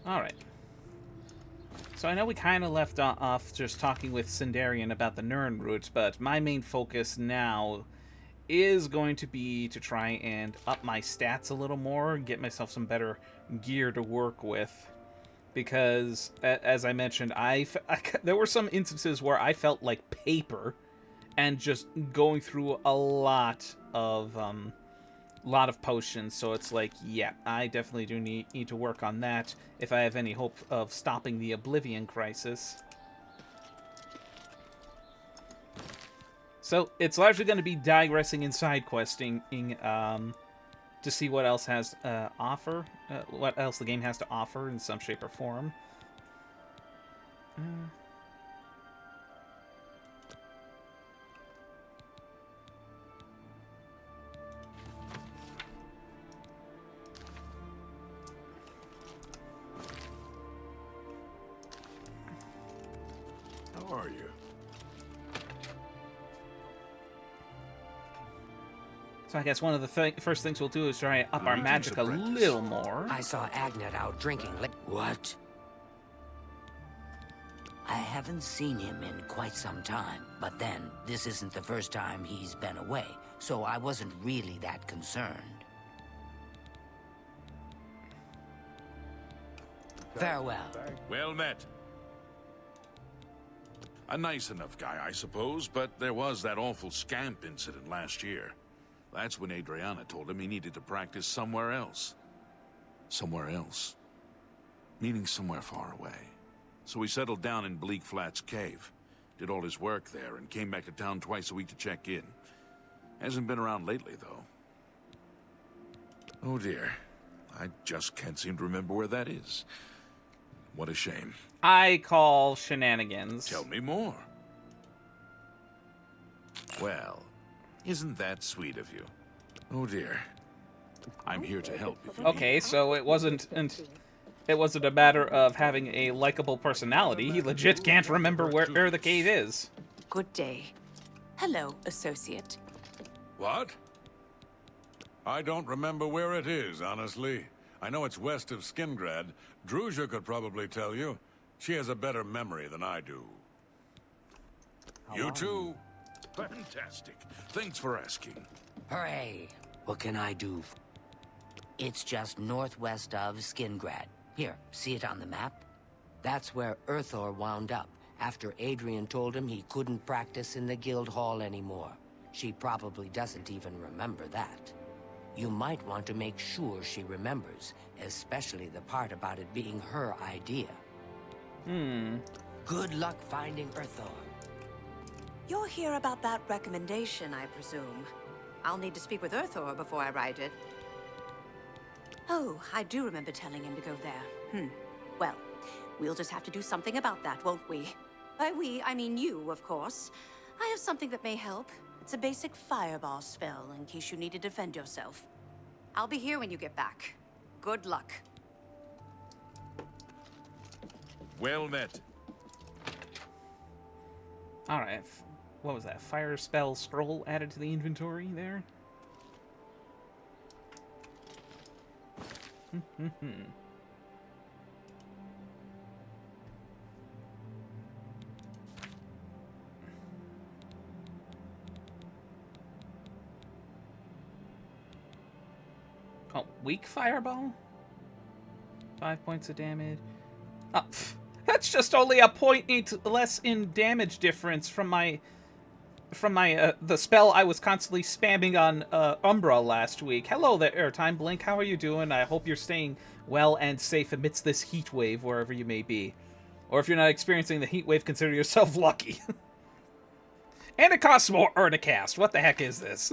Alright. So I know we kind of left off just talking with Sindarian about the Nirn route, but my main focus now is going to be to try and up my stats a little more and get myself some better gear to work with. Because, as I mentioned, there were some instances where I felt like paper and just going through a lot of potions. So it's like, yeah, I definitely do need to work on that if I have any hope of stopping the Oblivion crisis. So it's largely going to be digressing and side questing to see what else has what else the game has to offer in some shape or form. How are you? So I guess one of the first things we'll do is try and up our magic a little more. I saw Agnet out drinking. What? I haven't seen him in quite some time, but then, this isn't the first time he's been away, so I wasn't really that concerned. Farewell. Well met. A nice enough guy, I suppose, but there was that awful scamp incident last year. That's when Adriana told him he needed to practice somewhere else. Somewhere else. Meaning somewhere far away. So he settled down in Bleak Flats Cave, did all his work there, and came back to town twice a week to check in. Hasn't been around lately, though. Oh dear. I just can't seem to remember where that is. What a shame. I call shenanigans. Tell me more. Well, isn't that sweet of you? Oh dear. I'm here to help if you Okay, need. so it wasn't a matter of having a likable personality. He legit can't remember where the cave is. Good day. Hello, associate. What? I don't remember where it is, honestly. I know it's west of Skingrad. Druzia could probably tell you. She has a better memory than I do. You too. Fantastic. Thanks for asking. Hooray! What can I do? It's just northwest of Skingrad. Here, see it on the map? That's where Urthor wound up, after Adrian told him he couldn't practice in the guild hall anymore. She probably doesn't even remember that. You might want to make sure she remembers, especially the part about it being her idea. Good luck finding Urthor. You're here about that recommendation, I presume. I'll need to speak with Urthor before I write it. Oh, I do remember telling him to go there. Well, we'll just have to do something about that, won't we? By we, I mean you, of course. I have something that may help. It's a basic fireball spell, in case you need to defend yourself. I'll be here when you get back. Good luck. Well met. Alright. What was that? Fire spell scroll added to the inventory there? Oh, weak fireball? 5 points of damage. Oh, that's just only a 0.8 less in damage difference from my the spell I was constantly spamming on Umbra last week. Hello there, Time Blink. How are you doing? I hope you're staying well and safe amidst this heat wave wherever you may be. Or if you're not experiencing the heat wave, consider yourself lucky. And it costs more to cast. What the heck is this?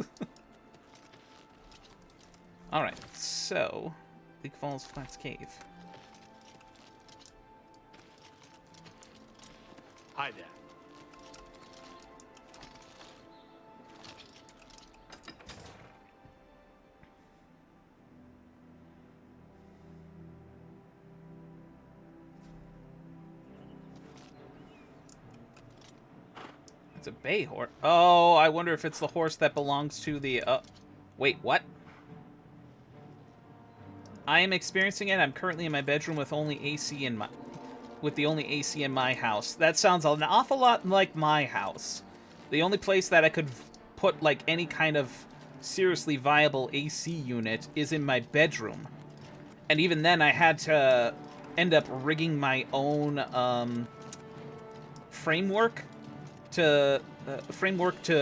Alright, so Bleak Falls Flats Cave. Hi there. It's a bay horse. Oh, I wonder if it's the horse that belongs to the, wait, what? I am experiencing it. I'm currently in my bedroom with only AC in my... with the only AC in my house. That sounds an awful lot like my house. The only place that I could put, like, any kind of seriously viable AC unit is in my bedroom. And even then, I had to end up rigging my own, framework to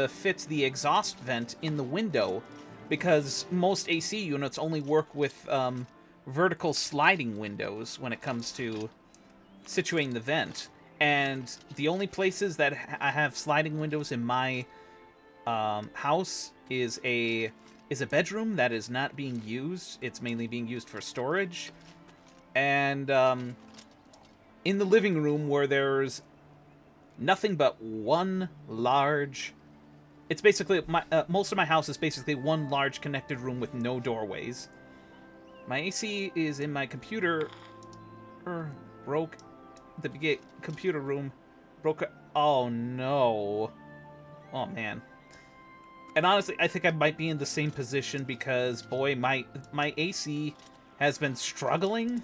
fit the exhaust vent in the window, because most AC units only work with, vertical sliding windows when it comes to situating the vent. And the only places that I have sliding windows in my house is a bedroom that is not being used. It's mainly being used for storage. And in the living room, where there's nothing but one large... It's basically... most of my house is basically one large connected room with no doorways. My AC is in my computer... broke... the computer room broke. Oh no. Oh man. And honestly, I think I might be in the same position, because boy, my AC has been struggling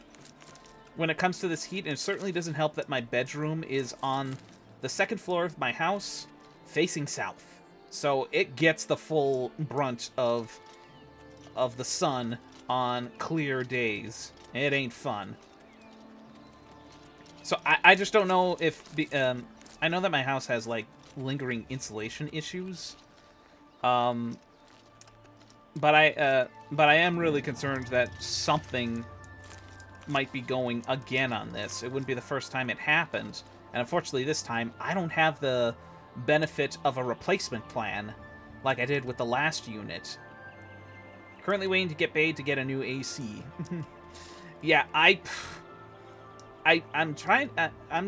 when it comes to this heat, and it certainly doesn't help that my bedroom is on the second floor of my house facing south. So it gets the full brunt of the sun on clear days. It ain't fun. So I just don't know if... I know that my house has, like, lingering insulation issues. But I am really concerned that something might be going again on this. It wouldn't be the first time it happened. And unfortunately, this time, I don't have the benefit of a replacement plan like I did with the last unit. Currently waiting to get paid to get a new AC. Yeah, I'm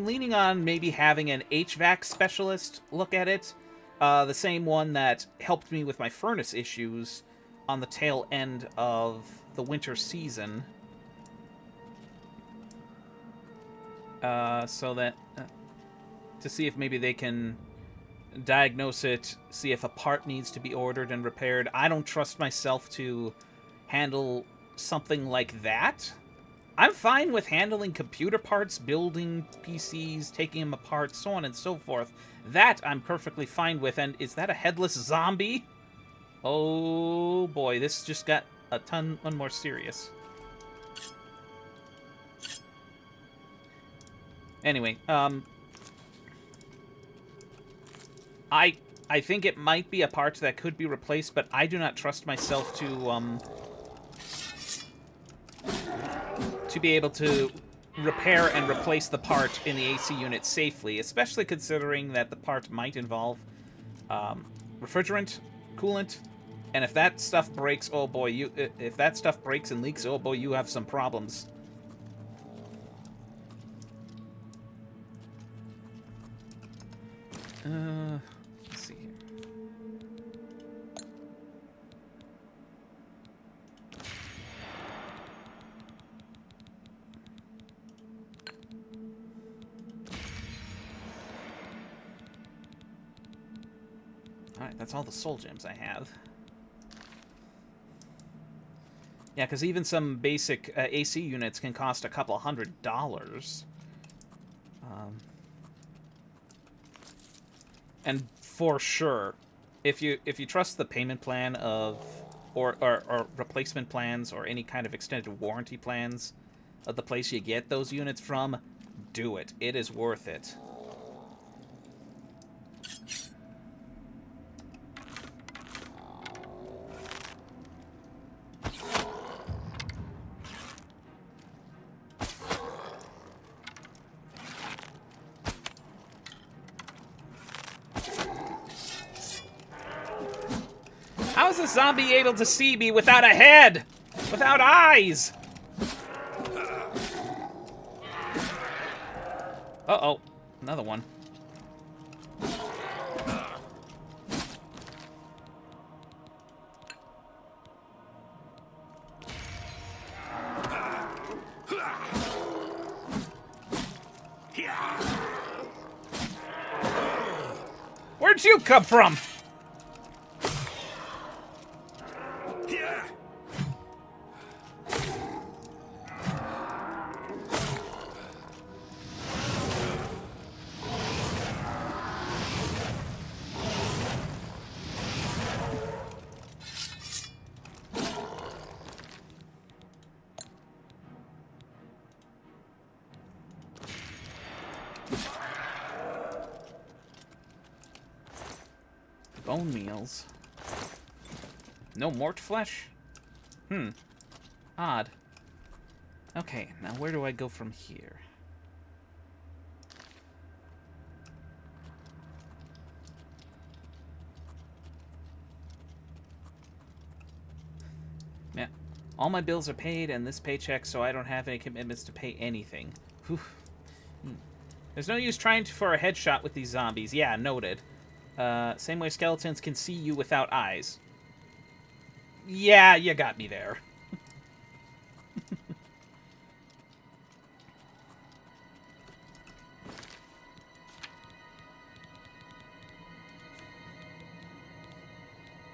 leaning on maybe having an HVAC specialist look at it. The same one that helped me with my furnace issues on the tail end of the winter season. So that... to see if maybe they can diagnose it, see if a part needs to be ordered and repaired. I don't trust myself to handle something like that. I'm fine with handling computer parts, building PCs, taking them apart, so on and so forth. That I'm perfectly fine with. And is that a headless zombie? Oh boy, this just got a ton more serious. Anyway, I think it might be a part that could be replaced, but I do not trust myself to be able to repair and replace the part in the AC unit safely, especially considering that the part might involve refrigerant, coolant, and if that stuff breaks, oh boy, if that stuff breaks and leaks, oh boy, you have some problems. Let's see here. Alright, that's all the soul gems I have. Yeah, because even some basic AC units can cost a couple $100. And for sure, if you trust the payment plan of or replacement plans or any kind of extended warranty plans of the place you get those units from, do it. It is worth it. How is a zombie able to see me without a head? Without eyes? Uh-oh. Another one. Where'd you come from? Bone meals. No mort flesh? Odd. Okay, now where do I go from here? Yeah. All my bills are paid and this paycheck, so I don't have any commitments to pay anything. Whew. There's no use trying for a headshot with these zombies. Yeah, noted. Same way skeletons can see you without eyes. Yeah, you got me there.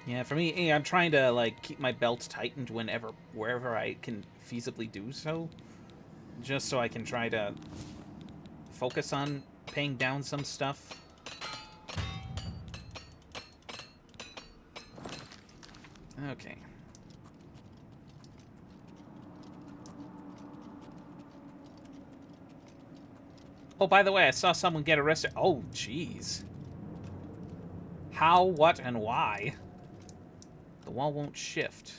Yeah, for me, I'm trying to, like, keep my belt tightened wherever I can feasibly do so. Just so I can try to focus on paying down some stuff. Okay. Oh, by the way, I saw someone get arrested. Oh, jeez. How, what, and why? The wall won't shift.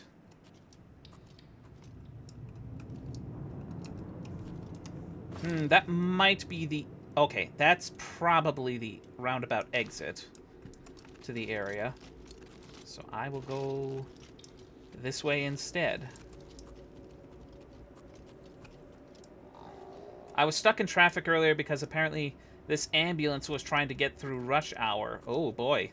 That might be the... Okay, that's probably the roundabout exit to the area. So I will go this way instead. I was stuck in traffic earlier because apparently this ambulance was trying to get through rush hour. Oh, boy.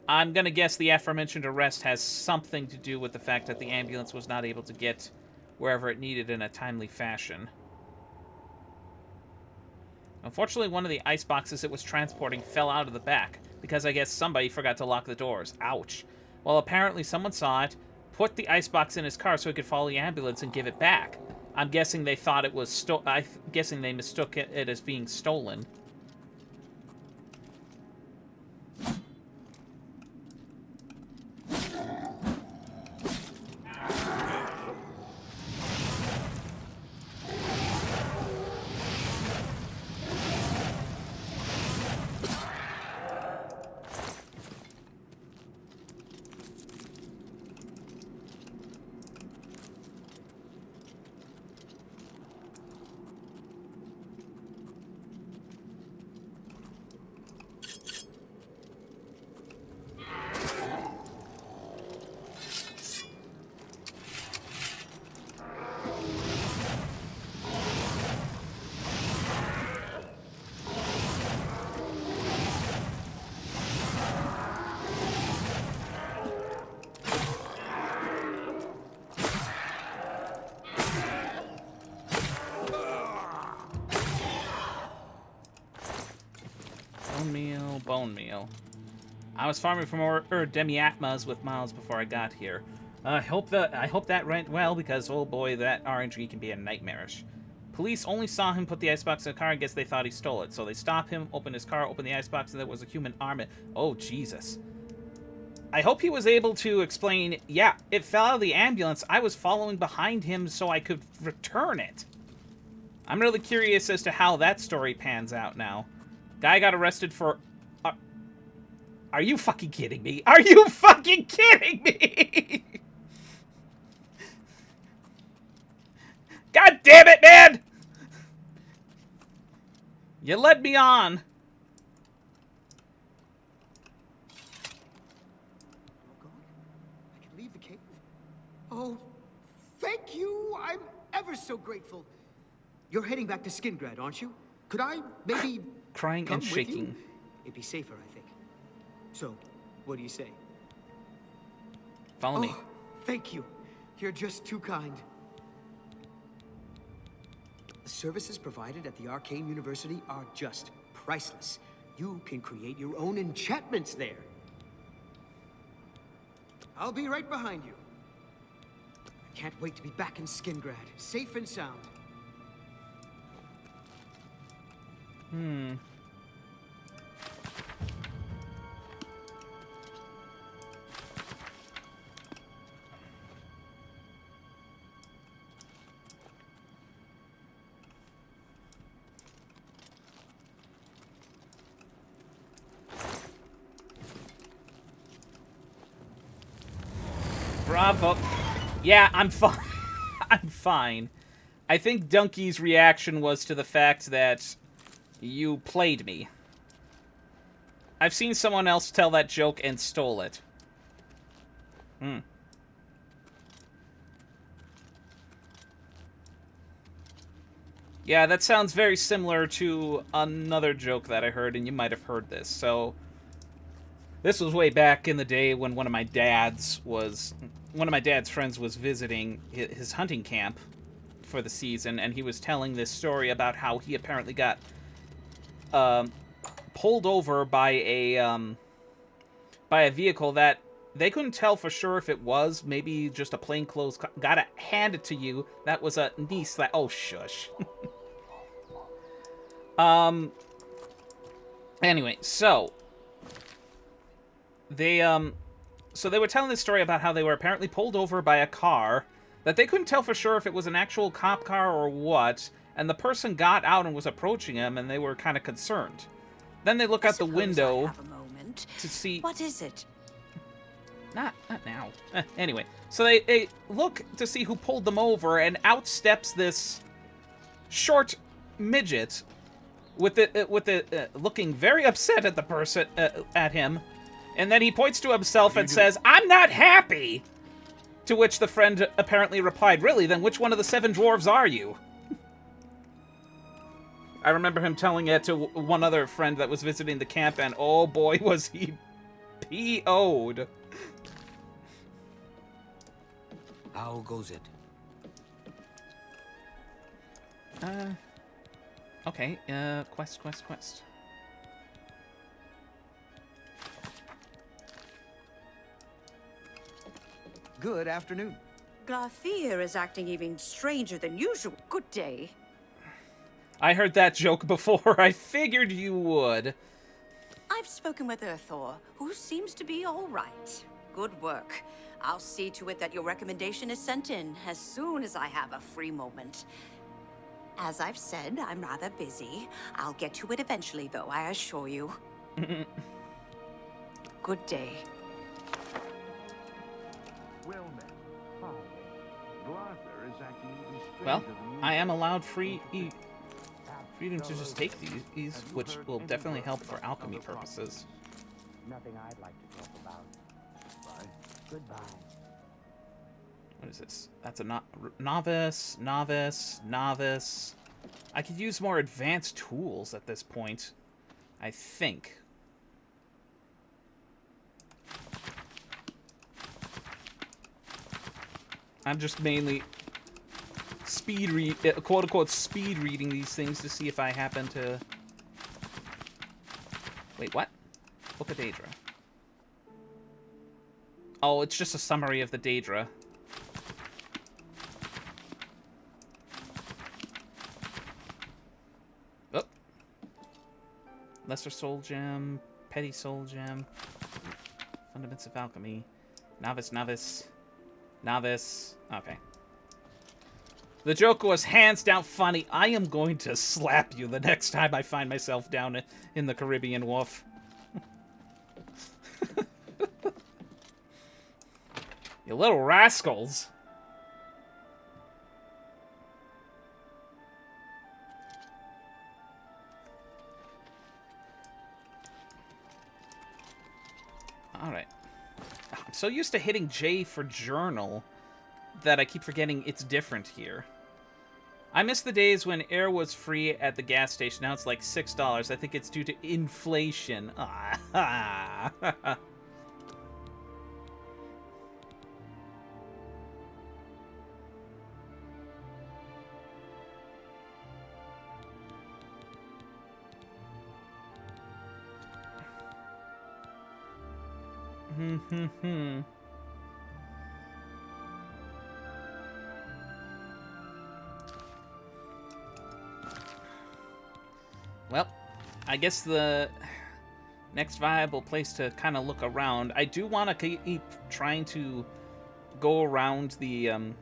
I'm gonna guess the aforementioned arrest has something to do with the fact that the ambulance was not able to get wherever it needed in a timely fashion. Unfortunately, one of the ice boxes it was transporting fell out of the back, because I guess somebody forgot to lock the doors. Ouch. Well, apparently someone saw it, put the icebox in his car so he could follow the ambulance and give it back. I'm guessing they thought it was I'm guessing they mistook it as being stolen. Bone meal. I was farming for more demiatmas with Miles before I got here. I hope that went well because, oh boy, that RNG can be a nightmarish. Police only saw him put the icebox in the car and guess they thought he stole it. So they stopped him, opened his car, opened the icebox, and there was a human arm. Oh, Jesus. I hope he was able to explain, yeah, it fell out of the ambulance. I was following behind him so I could return it. I'm really curious as to how that story pans out now. Guy got arrested for... Are you fucking kidding me? Are you fucking kidding me? God damn it, man! You led me on. Oh, God. I can leave the cave? Oh, thank you. I'm ever so grateful. You're heading back to Skingrad, aren't you? Could I maybe Crying come and with shaking. you? It'd be safer, I think. So, what do you say? Follow me. Thank you. You're just too kind. The services provided at the Arcane University are just priceless. You can create your own enchantments there. I'll be right behind you. I can't wait to be back in Skingrad, safe and sound. Bravo. Yeah, I'm fine. I'm fine. I think Donkey's reaction was to the fact that you played me. I've seen someone else tell that joke and stole it. Hmm. Yeah, that sounds very similar to another joke that I heard, and you might have heard this. So, this was way back in the day when one of my dad's friends was visiting his hunting camp for the season, and he was telling this story about how he apparently got pulled over by a vehicle that they couldn't tell for sure if it was maybe just a plainclothes got it handed to you. That was a niece that, oh shush. Anyway, so they were telling this story about how they were apparently pulled over by a car that they couldn't tell for sure if it was an actual cop car or what, and the person got out and was approaching them, and they were kind of concerned. Then they look out the window to see... What is it? Not now. Anyway, so they look to see who pulled them over, and out steps this short midget with it looking very upset at the person, at him. And then he points to himself and says, "I'm not happy!" To which the friend apparently replied, "Really? Then which one of the 7 dwarves are you?" I remember him telling it to one other friend that was visiting the camp, and oh boy, was he PO'd. How goes it? Okay, quest. Good afternoon. Garthir is acting even stranger than usual. Good day. I heard that joke before. I figured you would. I've spoken with Earthor, who seems to be all right. Good work. I'll see to it that your recommendation is sent in as soon as I have a free moment. As I've said, I'm rather busy. I'll get to it eventually, though, I assure you. Good day. Well, I am allowed freedom to just take these, which will definitely help for alchemy purposes. Nothing I'd like to talk about. Goodbye. What is this? That's a novice. I could use more advanced tools at this point, I think. I'm just mainly quote-unquote speed reading these things to see if I happen to... Wait, what? Book of Daedra. Oh, it's just a summary of the Daedra. Oh. Lesser Soul Gem, Petty Soul Gem, Fundamentals of Alchemy, Novice. Okay. The joke was hands down funny. I am going to slap you the next time I find myself down in the Caribbean Wharf. You little rascals. Alright. I'm so used to hitting J for journal that I keep forgetting it's different here. I miss the days when air was free at the gas station. Now it's like $6. I think it's due to inflation. Ah. Well, I guess the next viable place to kind of look around. I do want to keep trying to go around the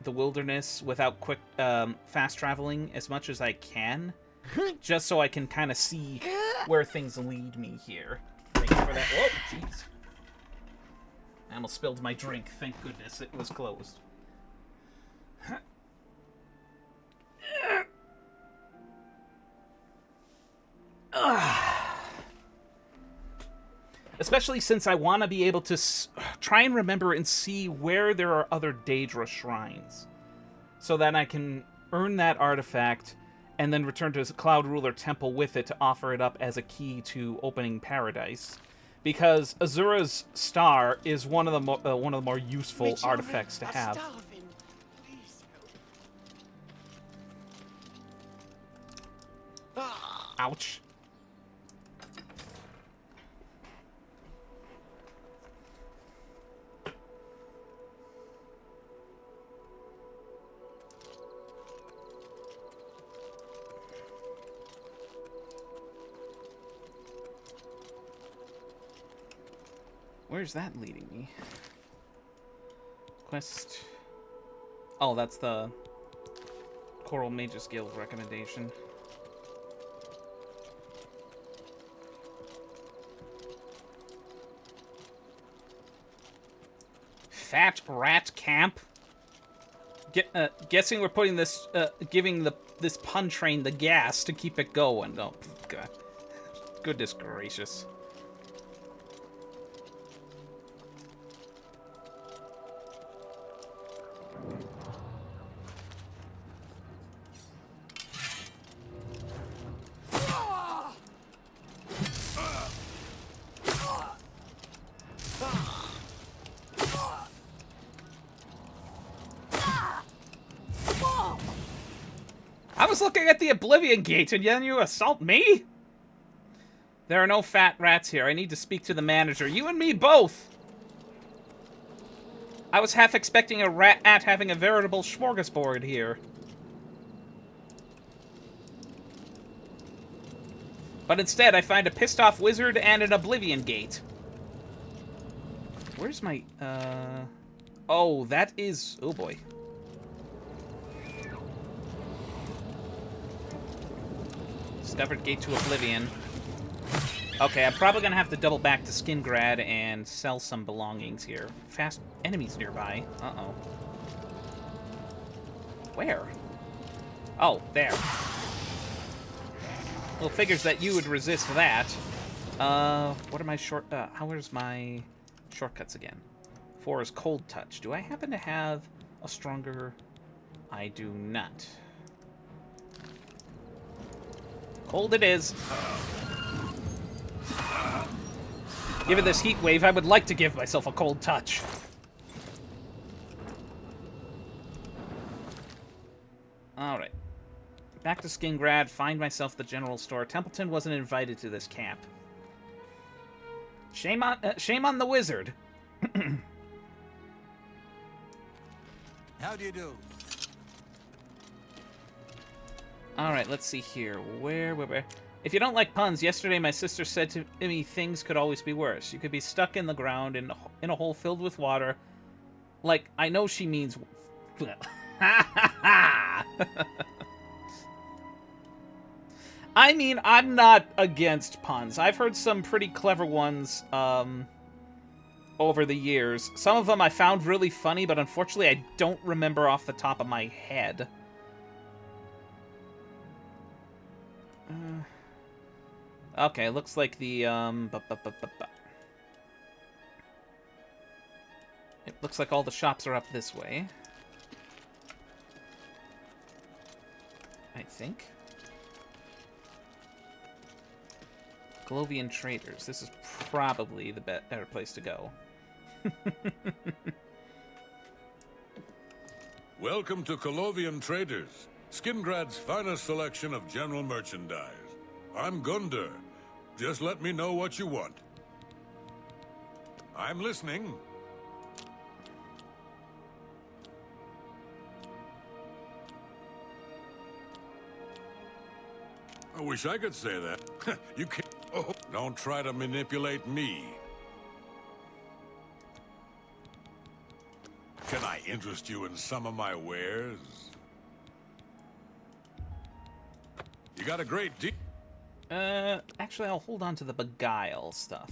wilderness without quick fast traveling as much as I can, just so I can kind of see where things lead me here. Thank you for that. Whoa, jeez. I almost spilled my drink. Thank goodness it was closed. Especially since I want to be able to try and remember and see where there are other Daedra shrines. So that I can earn that artifact and then return to Cloud Ruler Temple with it to offer it up as a key to opening Paradise. Because Azura's Star is one of the more useful artifacts to have. Ouch. Where's that leading me? Quest... Oh, that's the Coral Mages Guild recommendation. Fat Rat Camp? Guessing we're putting this, giving this pun train the gas to keep it going. Oh, God. Goodness gracious. I was looking at the Oblivion Gate, and then you assault me? There are no fat rats here. I need to speak to the manager. You and me both! I was half expecting a rat having a veritable smorgasbord here. But instead, I find a pissed-off wizard and an Oblivion Gate. Where's my, Oh, that is... Oh, boy. Discovered gate to Oblivion. Okay, I'm probably gonna have to double back to Skingrad and sell some belongings here. Fast enemies nearby. Uh-oh. Where? Oh, there. Well, figures that you would resist that. What are my where's my shortcuts again? 4 is Cold Touch. Do I happen to have a stronger... I do not. Cold it is. Given this heat wave, I would like to give myself a cold touch. Alright. Back to Skingrad, find myself the general store. Templeton wasn't invited to this camp. Shame on the wizard. How do you do? Alright, let's see here. Where? If you don't like puns, yesterday my sister said to me things could always be worse. You could be stuck in the ground in a hole filled with water. Like, I know she means... I mean, I'm not against puns. I've heard some pretty clever ones, over the years. Some of them I found really funny, but unfortunately I don't remember off the top of my head. Okay, looks like the, It looks like all the shops are up this way. I think. Glovian Traders. This is probably the better place to go. Welcome to Colovian Traders, Skingrad's finest selection of general merchandise. I'm Gunder. Just let me know what you want. I'm listening. I wish I could say that. You can't. Oh, don't try to manipulate me. Can I interest you in some of my wares? You got a great deal. Actually, I'll hold on to the Beguile stuff.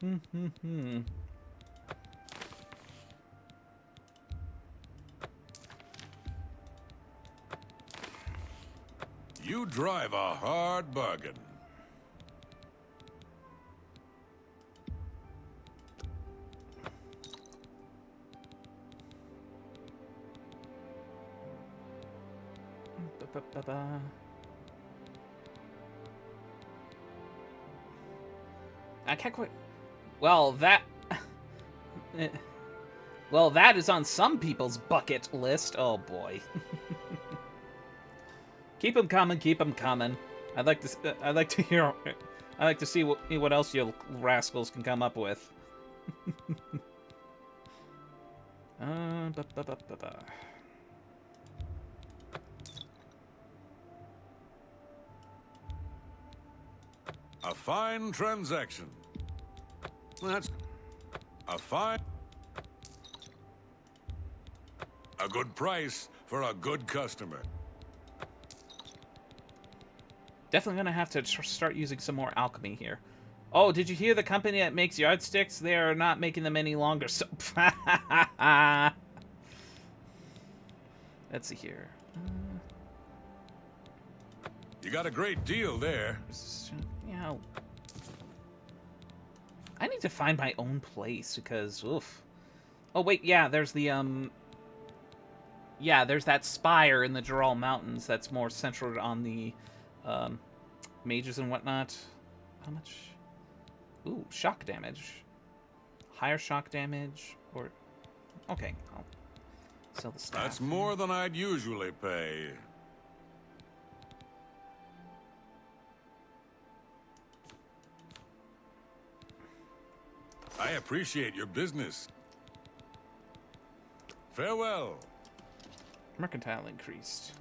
You drive a hard bargain. I can't quite... Well, that... well, that is on some people's bucket list. Oh, boy. Keep them coming, keep them coming. I'd like to hear... I'd like to see what else you rascals can come up with. A fine transaction. That's a fine... A good price for a good customer. Definitely gonna have to start using some more alchemy here. Oh, did you hear the company that makes yardsticks? They are not making them any longer, so... Let's see here. You got a great deal there. Yeah. I need to find my own place, because, oof. Oh, wait, yeah, there's the, yeah, there's that spire in the Dural Mountains that's more centered on the, mages and whatnot. How much? Ooh, shock damage. Higher shock damage, or... Okay, I'll sell the staff. That's more than I'd usually pay. I appreciate your business. Farewell. Mercantile increased.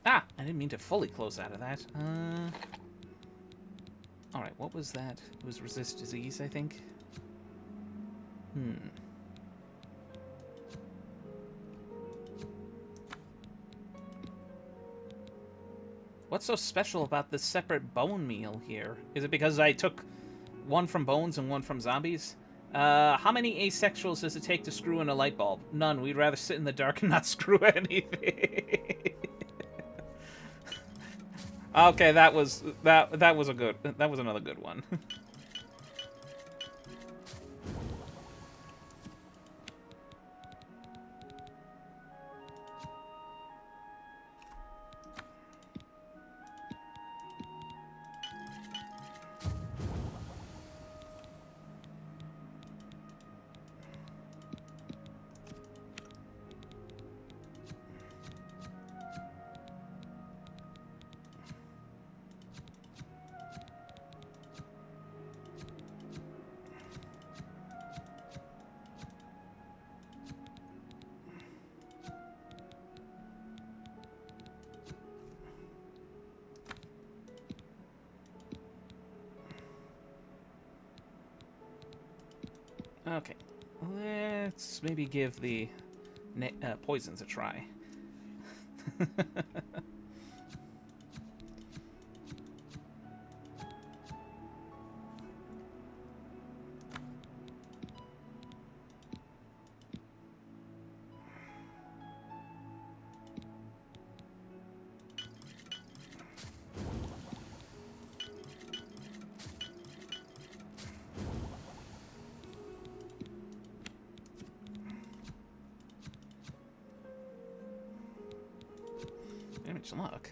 Ah! I didn't mean to fully close out of that. Alright, what was that? It was resist disease, I think? What's so special about this separate bone meal here? Is it because I took one from bones and one from zombies? How many asexuals does it take to screw in a light bulb? None. We'd rather sit in the dark and not screw anything. Okay, that was another good one. Okay, let's maybe give the poisons a try. Damage luck.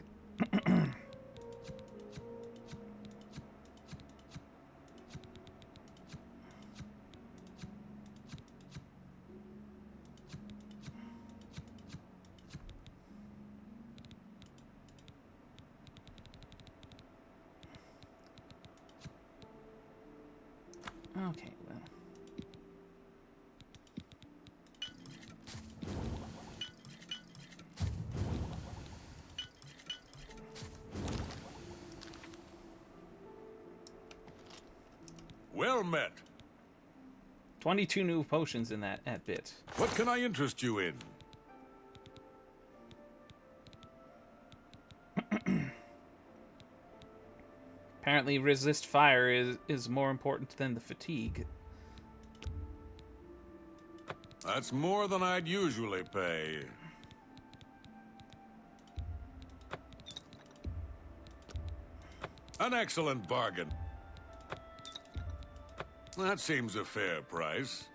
Okay, well. Well met. 22 new potions in that bit. What can I interest you in? Apparently resist fire is more important than the fatigue. That's more than I'd usually pay. An excellent bargain. That seems a fair price.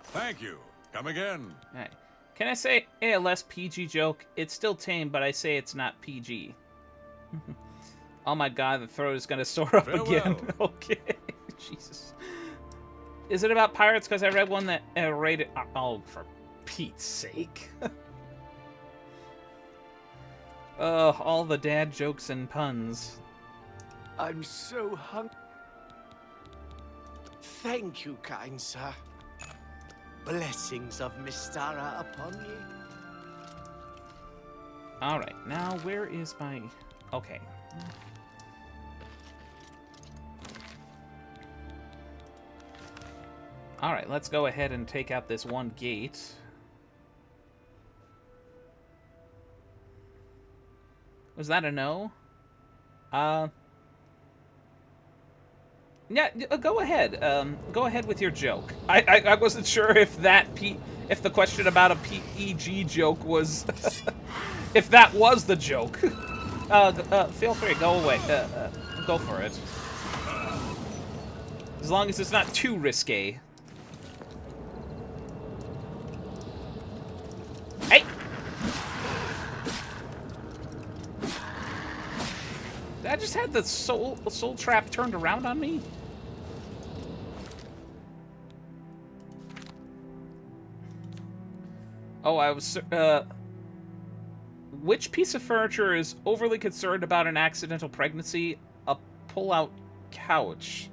Thank you. Come again. Alright. Can I say a less PG joke? It's still tame, but I say it's not PG. Oh my god, the throat is gonna soar up Farewell. again. Okay. Jesus. Is it about pirates? Because I read one that rated... Oh, for Pete's sake. All the dad jokes and puns. I'm so hungry. Thank you, kind sir. Blessings of Mystara upon you. Alright, now where is my... Okay. Alright, let's go ahead and take out this one gate. Was that a no? Yeah, go ahead. Go ahead with your joke. I wasn't sure if if the question about a PEG joke was... if that was the joke. Feel free, go away. Go for it. As long as it's not too risque. Hey! Did I just have the soul trap turned around on me? Oh, I was... which piece of furniture is overly concerned about an accidental pregnancy? A pull-out couch.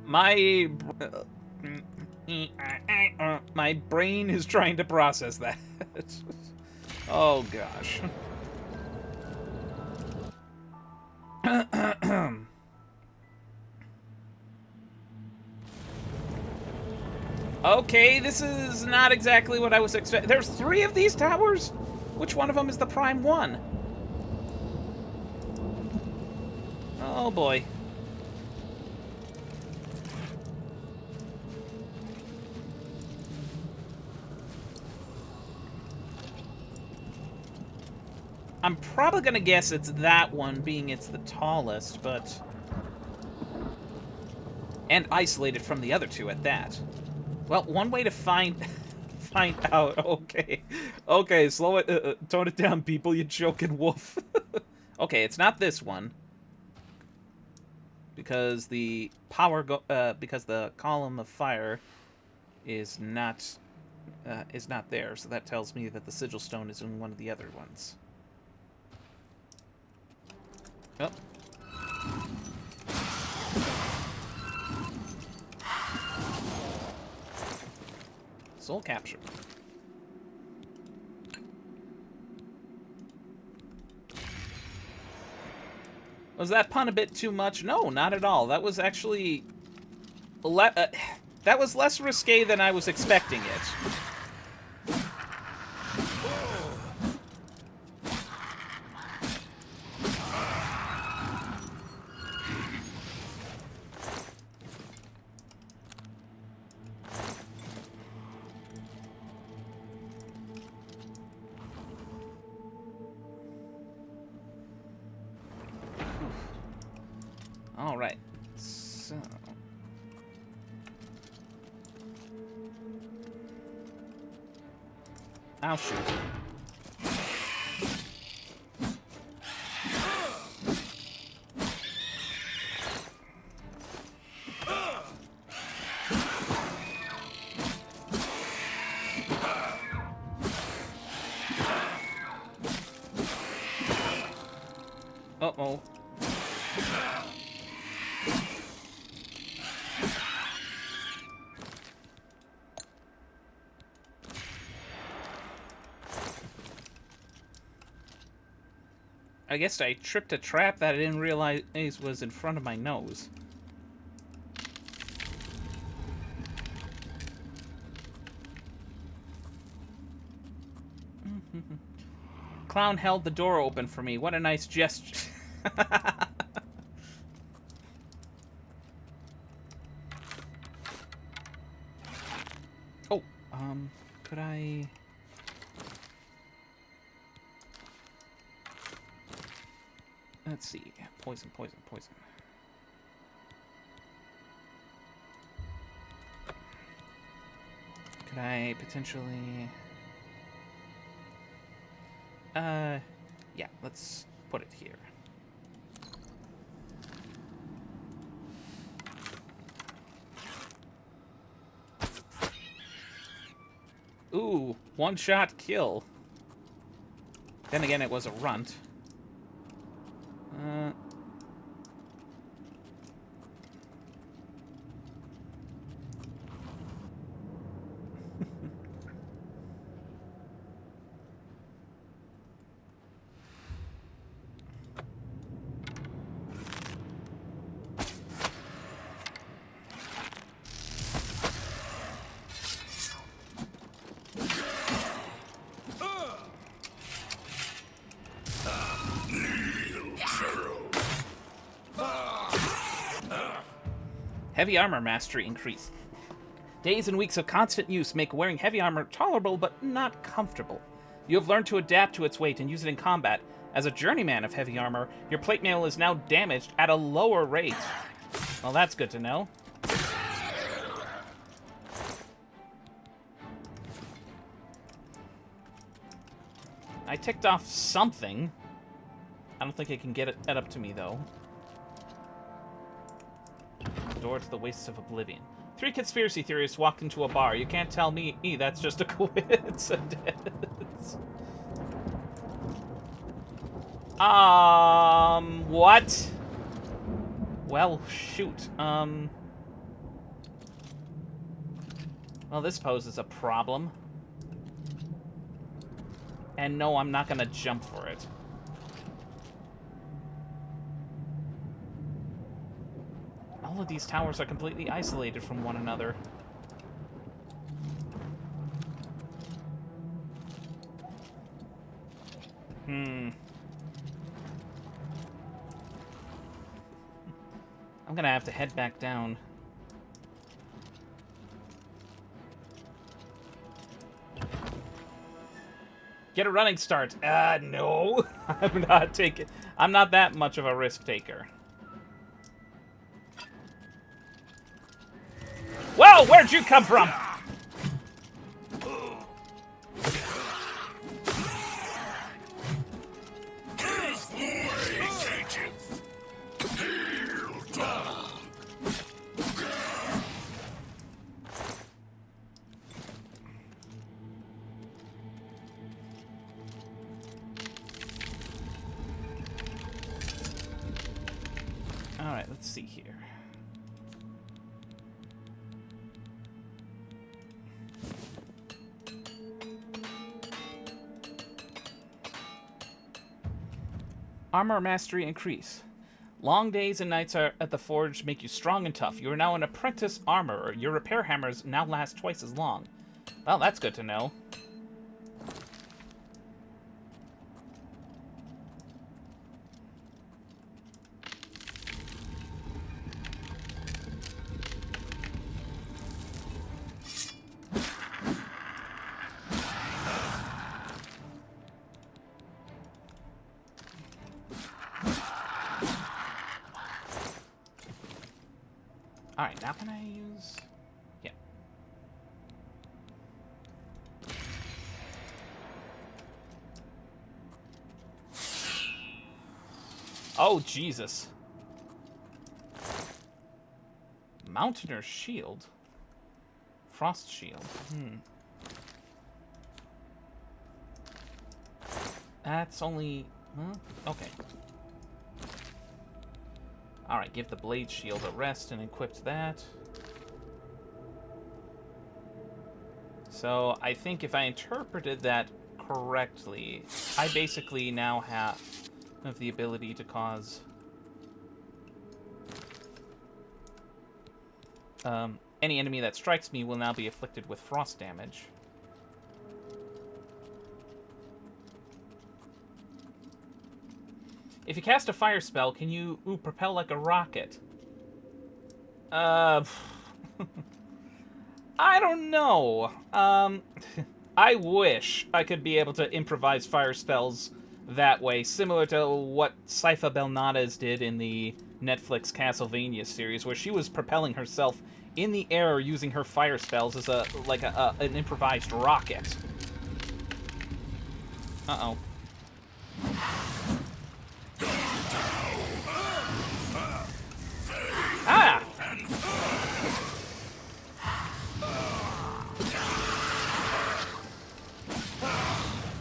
My brain is trying to process that. Oh, gosh. Okay, this is not exactly what I was expecting. There's 3 of these towers? Which one of them is the prime one? Oh, boy. I'm probably gonna guess it's that one, being it's the tallest, but... And isolated from the other 2 at that. Well, one way to find out... Okay. Okay, slow it... tone it down, people, you joking wolf. Okay, it's not this one. Because the power... because the column of fire is not there. So that tells me that the sigil stone is in one of the other ones. Oh. Soul capture. Was that pun a bit too much? No, not at all. That was actually... that was less risque than I was expecting it. All right, so... I'll shoot. I guess I tripped a trap that I didn't realize was in front of my nose. Clown held the door open for me. What a nice gesture. Oh, could I... Let's see. Poison, poison, poison. Could I potentially... yeah, let's put it here. Ooh, one-shot kill. Then again, it was a runt. Heavy armor mastery increased. Days and weeks of constant use make wearing heavy armor tolerable but not comfortable. You have learned to adapt to its weight and use it in combat. As a journeyman of heavy armor, your plate mail is now damaged at a lower rate. Well, that's good to know. I ticked off something. I don't think it can get it up to me, though. Door to the wastes of Oblivion. 3 conspiracy theorists walked into a bar. You can't tell me that's just a coincidence. What? Well, shoot. Well, this poses a problem. And no, I'm not gonna jump for it. All of these towers are completely isolated from one another. I'm gonna have to head back down. Get a running start. No. I'm not that much of a risk taker. Whoa, where'd you come from? Alright, let's see here. Armor mastery increase. Long days and nights at the forge make you strong and tough. You are now an apprentice armorer. Your repair hammers now last twice as long. Well, that's good to know. Alright, now can I use... Yeah. Oh, Jesus. Mountaineer's shield? Frost shield. That's only... Huh? Okay. Alright, give the blade shield a rest and equip that. So, I think if I interpreted that correctly, I basically now have... of the ability to cause any enemy that strikes me will now be afflicted with frost damage. If you cast a fire spell, can you propel like a rocket? I don't know. I wish I could be able to improvise fire spells that way, similar to what Sypha Belnades did in the Netflix Castlevania series, where she was propelling herself in the air using her fire spells as an improvised rocket. Uh-oh. Ah!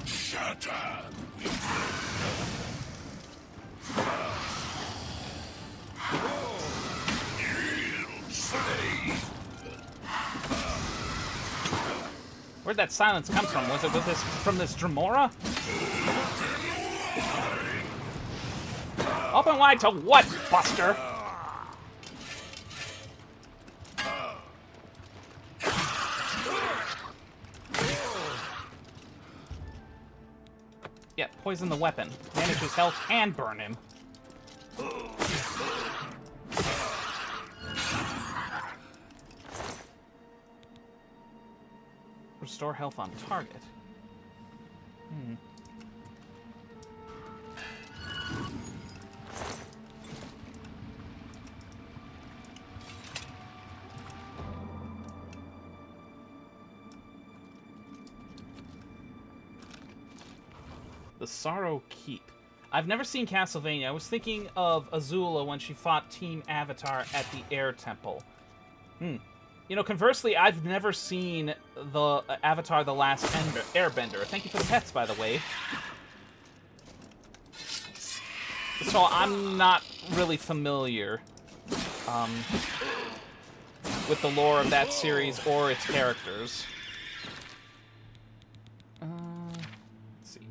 Shut up. Where'd that silence come from? Was it from this Dremora? Open wide to what, Buster? Yeah, poison the weapon. Manage his health and burn him. Restore health on target. The Sorrow Keep. I've never seen Castlevania. I was thinking of Azula when she fought Team Avatar at the Air Temple. You know, conversely, I've never seen the Avatar The Last Airbender. Thank you for the pets, by the way. So I'm not really familiar with the lore of that series or its characters. Let's see.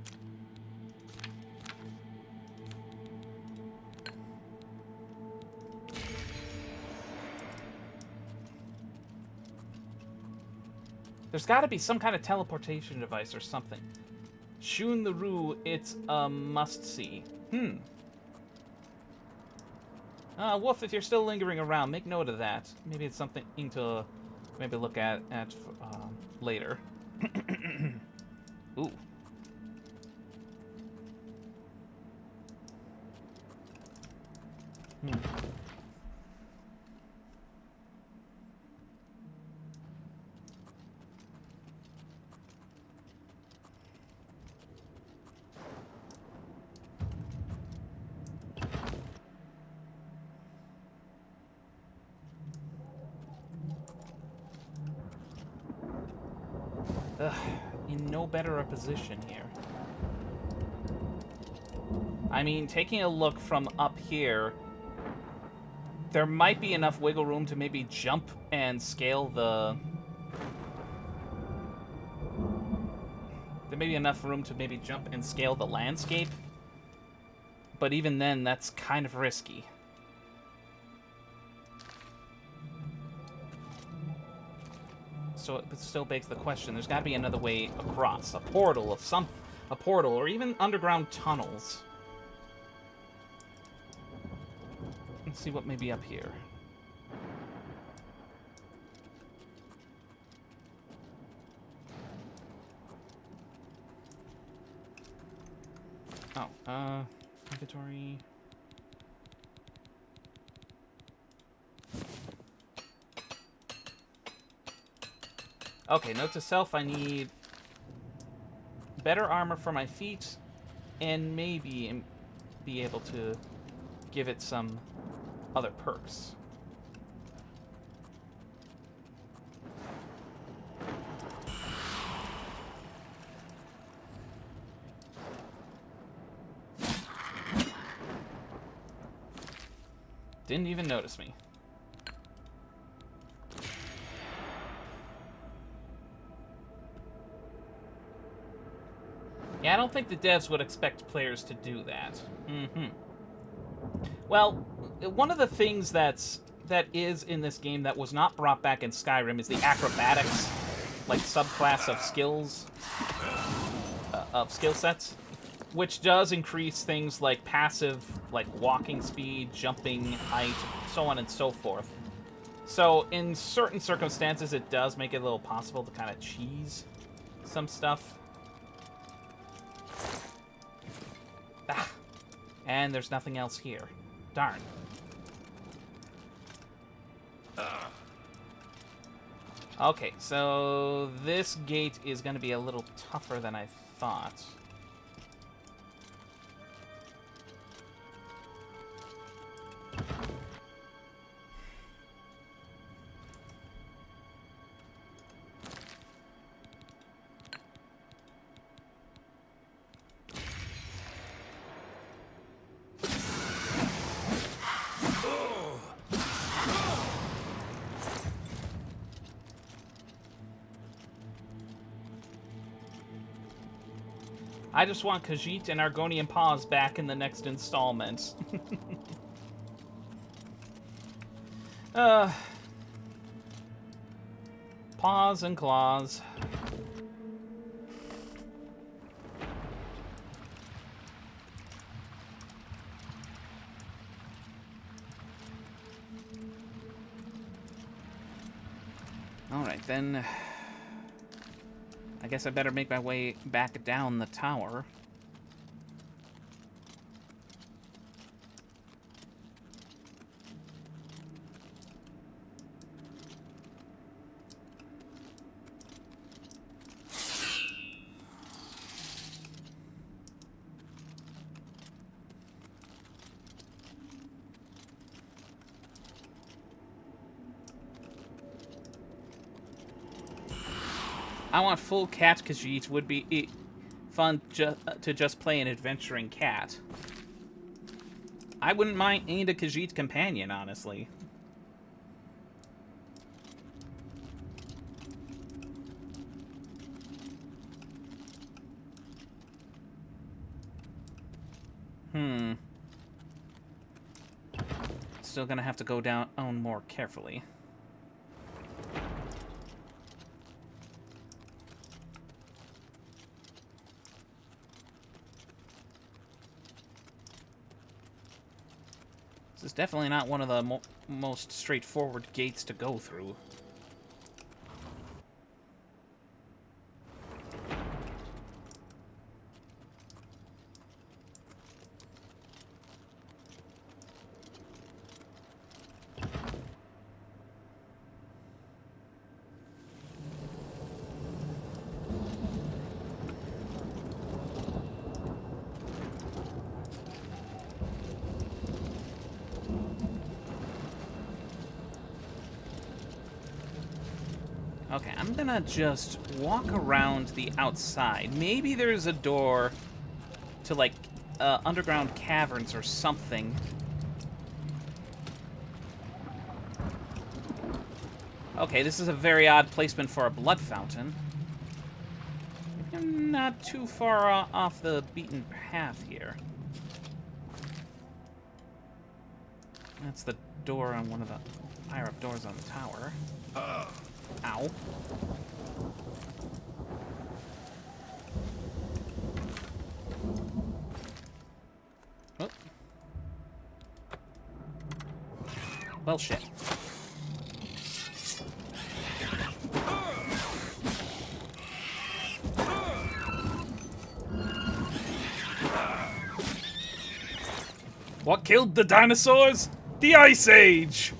There's got to be some kind of teleportation device or something. Shun the Rue, it's a must-see. Wolf, if you're still lingering around, make note of that. Maybe it's something to maybe look at later. Ooh. In no better a position here. I mean, taking a look from up here, there might be enough wiggle room to maybe jump and scale the... There may be enough room to maybe jump and scale the landscape. But even then, that's kind of risky. So it still begs the question, there's got to be another way across. A portal, or even underground tunnels. Let's see what may be up here. Oh, inventory. Okay, note to self, I need better armor for my feet, and maybe be able to give it some other perks. Didn't even notice me. Yeah, I don't think the devs would expect players to do that. Well, one of the things that is in this game that was not brought back in Skyrim is the acrobatics, like subclass of skills, of skill sets, which does increase things like passive, like walking speed, jumping height, so on and so forth. So in certain circumstances, it does make it a little possible to kind of cheese some stuff. Ah, and there's nothing else here. Darn. Okay, so this gate is going to be a little tougher than I thought. I just want Khajiit and Argonian Paws back in the next installment. Paws and claws. Alright, then... I guess I better make my way back down the tower. I want full cat Khajiit. Would be fun to just play an adventuring cat. I wouldn't mind ain't a Khajiit companion, honestly. Still gonna have to go down more carefully. This is definitely not one of the most straightforward gates to go through. Okay, I'm gonna just walk around the outside. Maybe there's a door to, like, underground caverns or something. Okay, this is a very odd placement for a blood fountain. I'm not too far off the beaten path here. That's the door on one of the higher-up doors on the tower. Ow. Oh. Well, shit. What killed the dinosaurs? The Ice Age!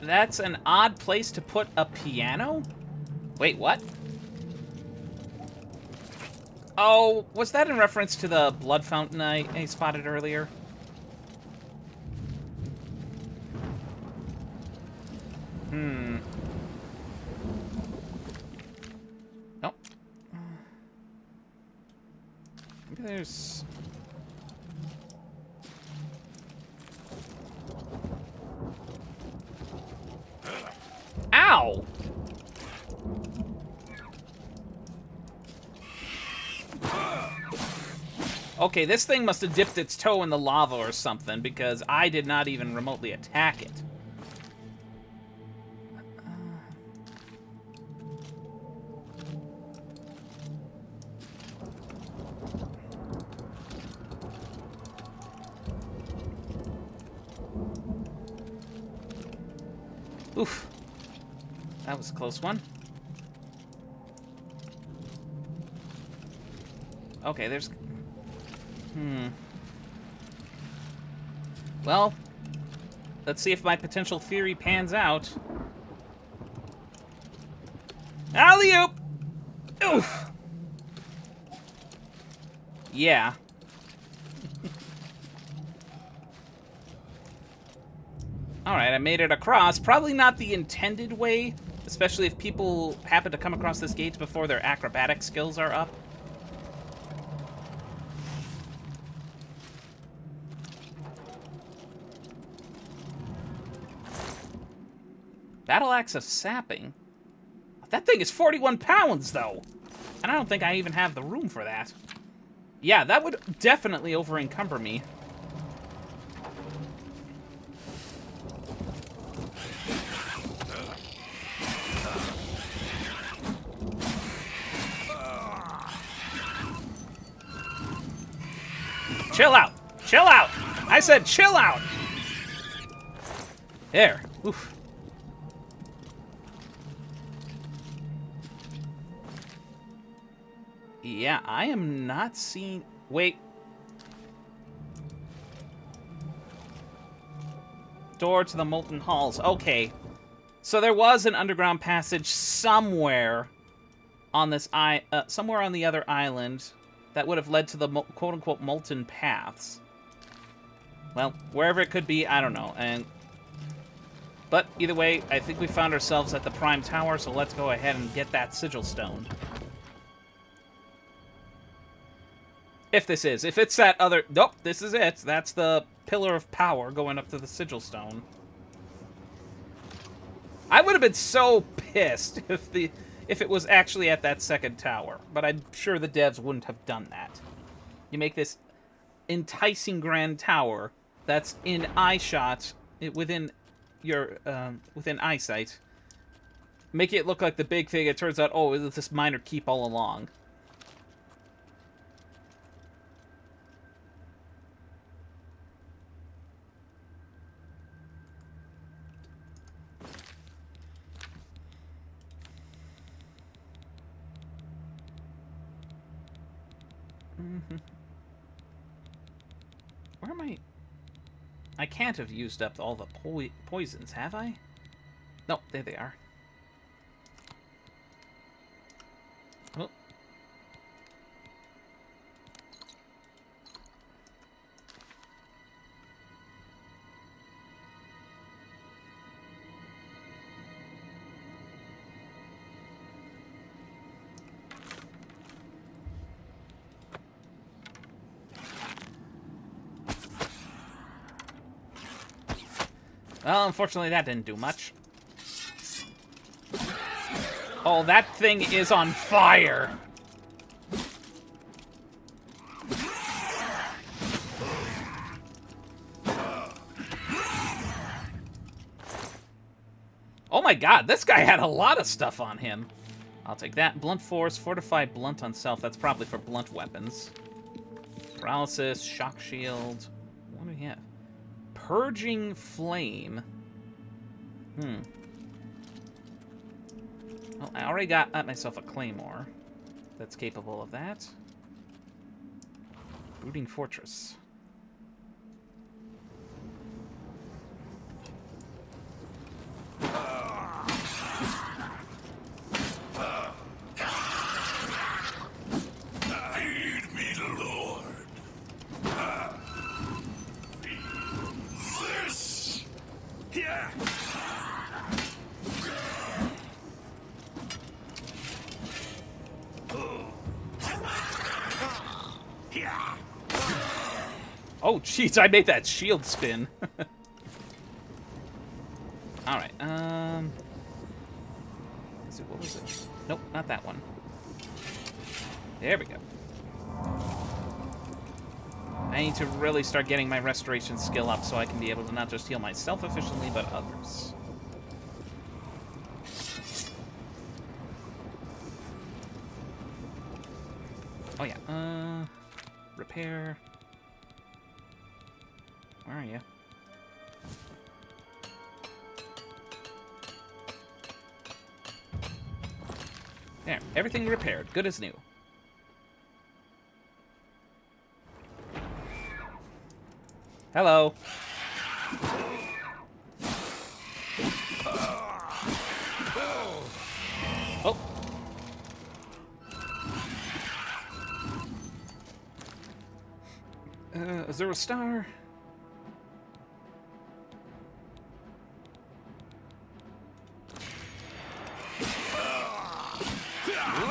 That's an odd place to put a piano? Wait, what? Oh, was that in reference to the blood fountain I spotted earlier? Nope. Maybe there's... Okay, this thing must have dipped its toe in the lava or something, because I did not even remotely attack it. Oof. That was a close one. Okay, there's... Well, let's see if my potential theory pans out. Alley-oop! Oof! Yeah. Alright, I made it across. Probably not the intended way, especially if people happen to come across this gate before their acrobatic skills are up. Battle Axe of Sapping? That thing is 41 pounds, though! And I don't think I even have the room for that. Yeah, that would definitely over-encumber me. Chill out! Chill out! I said chill out! There. Oof. Yeah, I am not seeing... Wait. Door to the Molten Halls. Okay. So there was an underground passage somewhere on this somewhere on the other island that would have led to the quote-unquote Molten Paths. Well, wherever it could be, I don't know. But either way, I think we found ourselves at the Prime Tower, so let's go ahead and get that Sigil Stone. If this is. If it's that other... Nope, this is it. That's the Pillar of Power going up to the Sigil Stone. I would have been so pissed if it was actually at that second tower. But I'm sure the devs wouldn't have done that. You make this enticing grand tower that's in eyeshot, within your within eyesight. Make it look like the big thing. It turns out, oh, it's this minor keep all along. Where am I? I can't have used up all the poisons, have I? No, there they are. Oh. Well, unfortunately, that didn't do much. Oh, that thing is on fire! Oh my god, this guy had a lot of stuff on him. I'll take that. Blunt force, fortified blunt on self. That's probably for blunt weapons. Paralysis, shock shield. What do we have? Purging Flame. Well, I already got myself a Claymore that's capable of that. Brooding Fortress. Oh, jeez, I made that shield spin. Alright, let's see, what was it? Nope, not that one. There we go. I need to really start getting my restoration skill up so I can be able to not just heal myself efficiently, but others. Oh yeah, repair. Where are you? There, everything repaired. Good as new. Hello. Oh. Is there a star?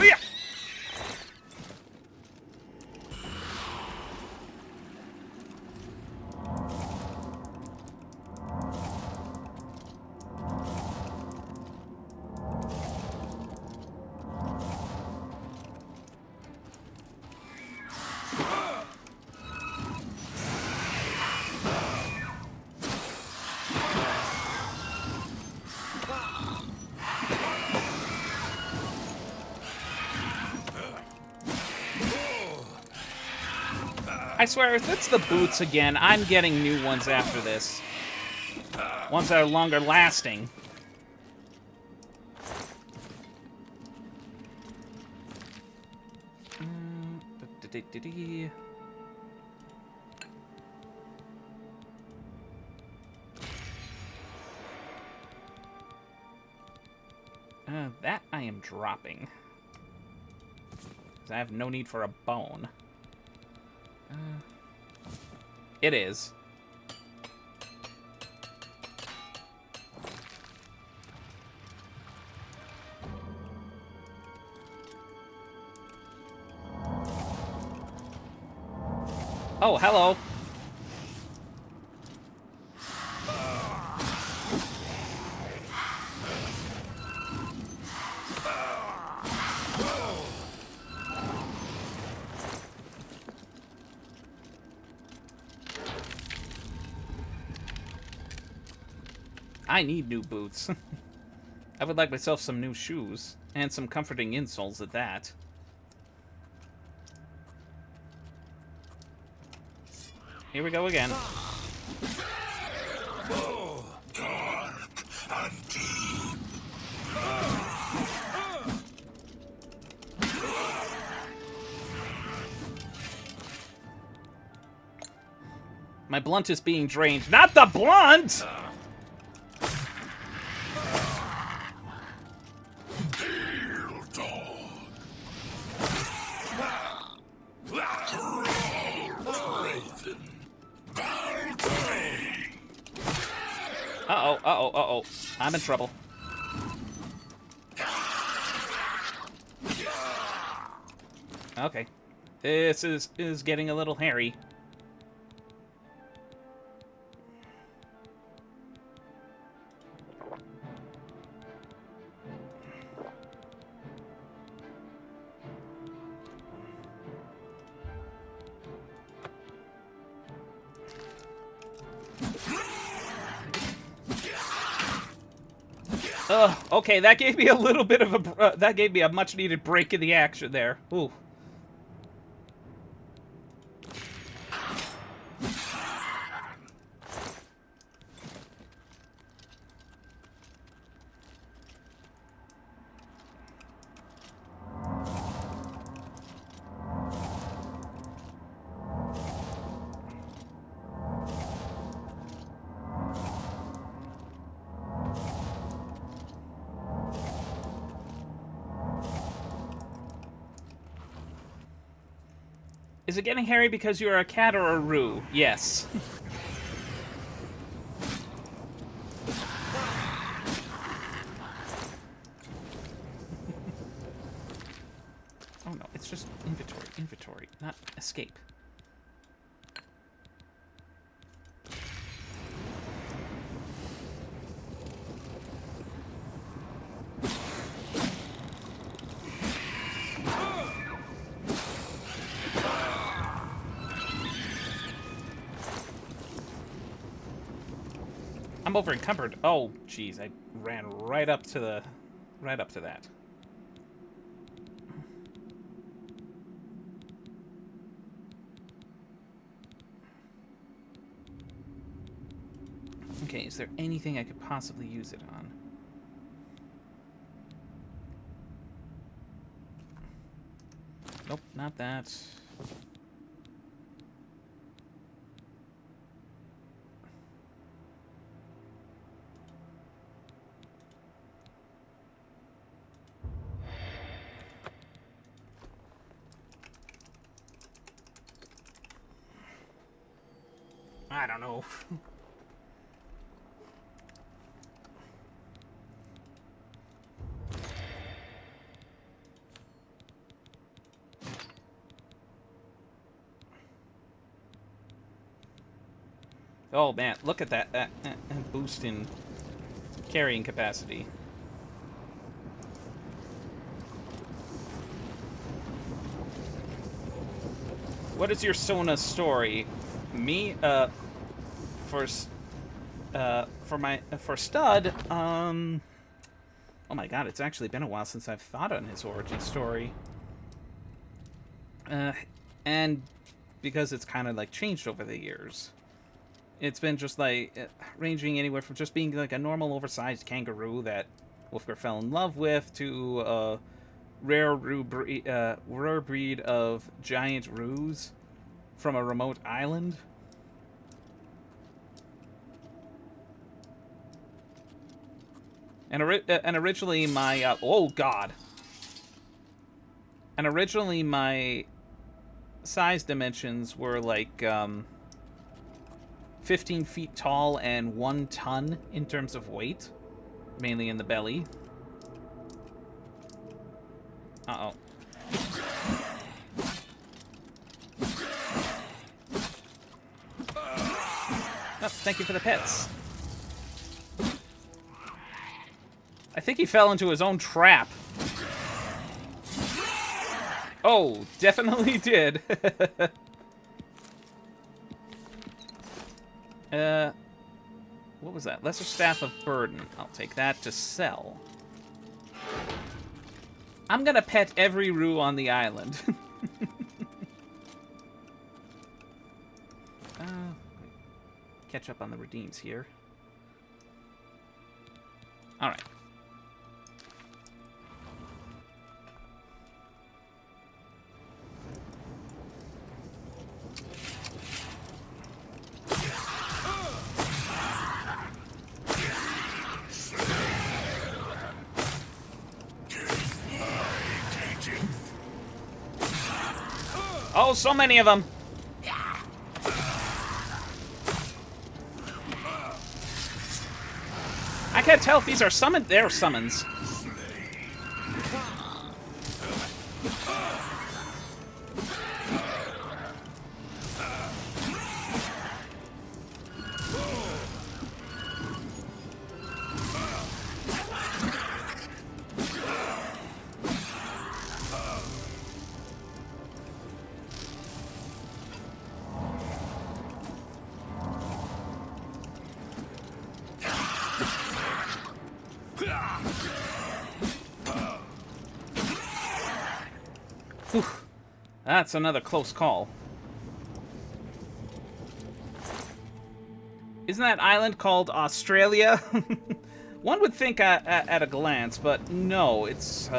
Yeah. I swear, if it's the boots again, I'm getting new ones after this. Ones that are longer lasting. That I am dropping. 'Cause I have no need for a bone. It is. Oh, hello. I need new boots. I would like myself some new shoes, and some comforting insoles at that. Here we go again. Dark and deep. My blunt is being drained. Not the blunt! Uh-oh, uh-oh, uh-oh. I'm in trouble. Okay. This is getting a little hairy. Okay, that gave me a little bit of a... that gave me a much-needed break in the action there. Ooh. Is it getting hairy because you're a cat or a roo? Yes. Oh no, it's just inventory, not escape. I'm over encumbered. Oh, jeez, I ran right up to the... right up to that. Okay, is there anything I could possibly use it on? Nope, not that. I don't know. Oh man, look at that boost in carrying capacity. What is your Sona story? Me, for Stud, oh my god, it's actually been a while since I've thought on his origin story. And because it's kind of like changed over the years. It's been just like ranging anywhere from just being like a normal oversized kangaroo that Wolfgar fell in love with to a rare breed of giant roos from a remote island. And originally my oh god. And originally my size dimensions were like 15 feet tall and 1 ton in terms of weight, mainly in the belly. Uh-oh. Oh, thank you for the pets. I think he fell into his own trap. Oh, definitely did. What was that? Lesser Staff of Burden. I'll take that to sell. I'm gonna pet every Roo on the island. Catch up on the redeems here. Alright. Oh, so many of them. I can't tell if these are summoned. They're summons. Whew. That's another close call. Isn't that island called Australia? One would think at a glance, but no, it's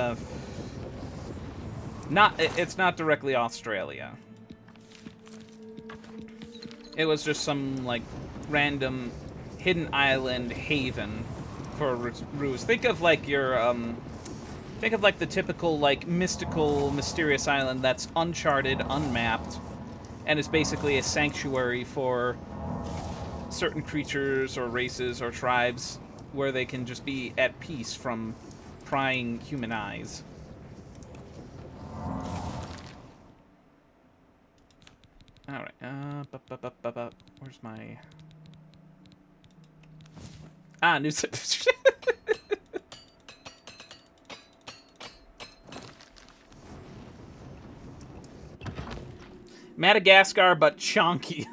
not. It's not directly Australia. It was just some like random hidden island haven for Roos. Think of like your think of like the typical like mystical, mysterious island that's uncharted, unmapped, and is basically a sanctuary for certain creatures or races or tribes where they can just be at peace from prying human eyes. Alright, where's my... Ah, new... Madagascar, but chonky.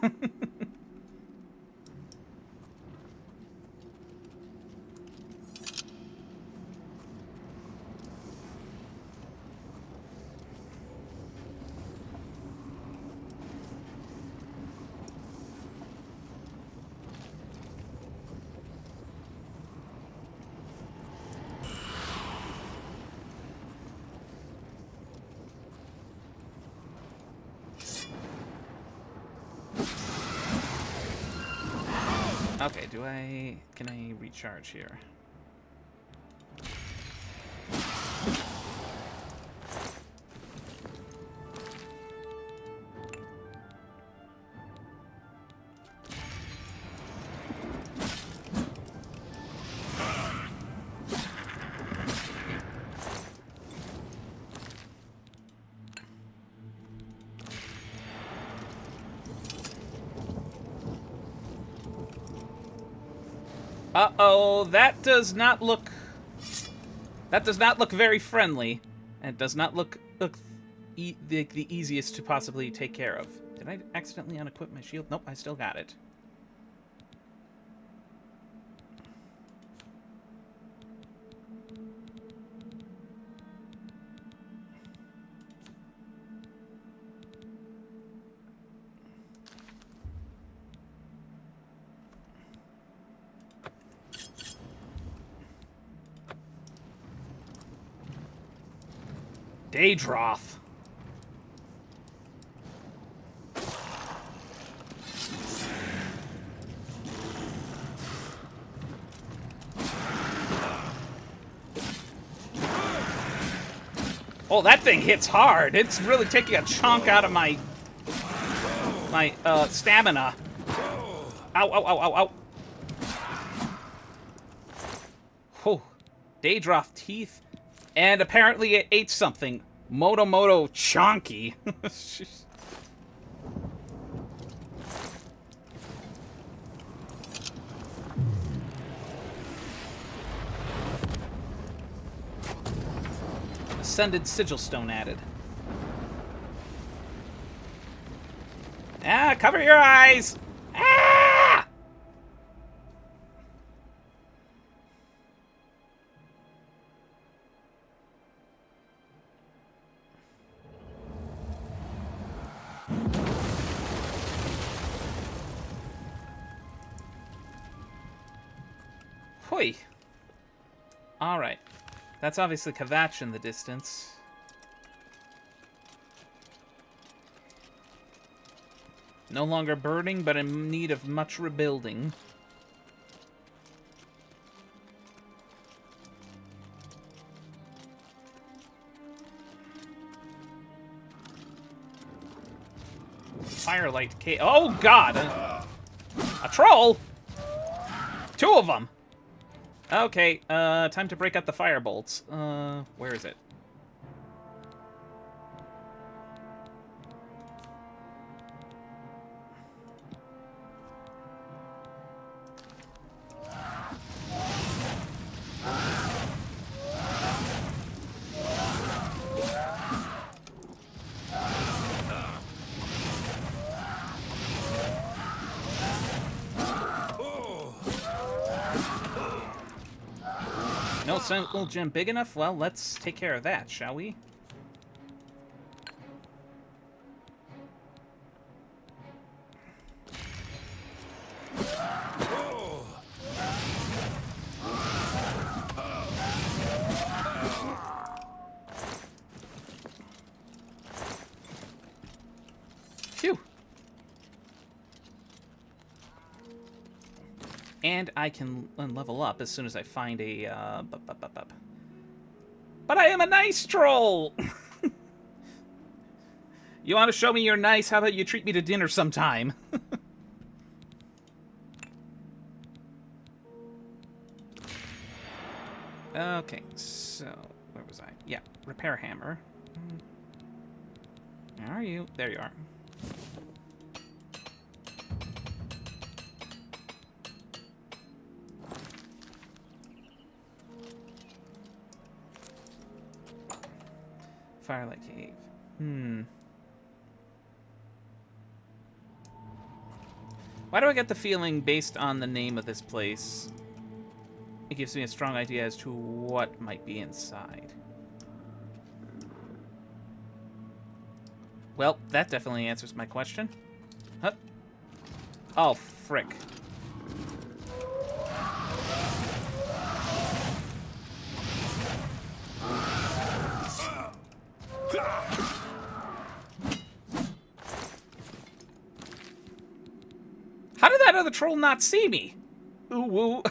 Okay, can I recharge here? Uh-oh, that does not look very friendly, and does not look the easiest to possibly take care of. Did I accidentally unequip my shield? Nope, I still got it. Daedroth. Oh, that thing hits hard. It's really taking a chunk out of my stamina. Ow, ow, ow, ow, ow. Oh, Daedroth teeth. And apparently it ate something. Moto chonky. Ascended sigil stone added. Ah, cover your eyes! Ah! Hoi. Alright. That's obviously Kvatch in the distance. No longer burning, but in need of much rebuilding. Firelight cave. Oh, God! A troll? 2 of them! Okay, time to break out the firebolts. Where is it? No single gem big enough? Well, let's take care of that, shall we? Phew. And I can level up as soon as I find a, But I am a nice troll! You want to show me you're nice? How about you treat me to dinner sometime? Okay, so... Where was I? Yeah, repair hammer. Where are you? There you are. Firelight cave. Why do I get the feeling, based on the name of this place, it gives me a strong idea as to what might be inside? Well, that definitely answers my question. Huh? Oh, frick. How did that other troll not see me? Ooh woo.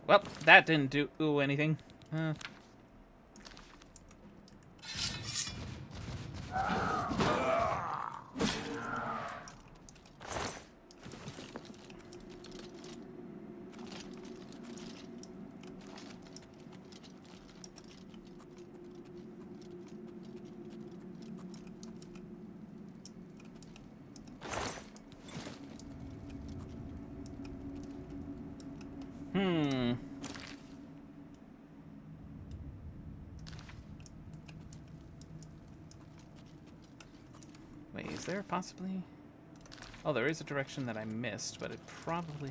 Well, that didn't do anything. Wait, is there possibly... Oh, there is a direction that I missed, but it probably...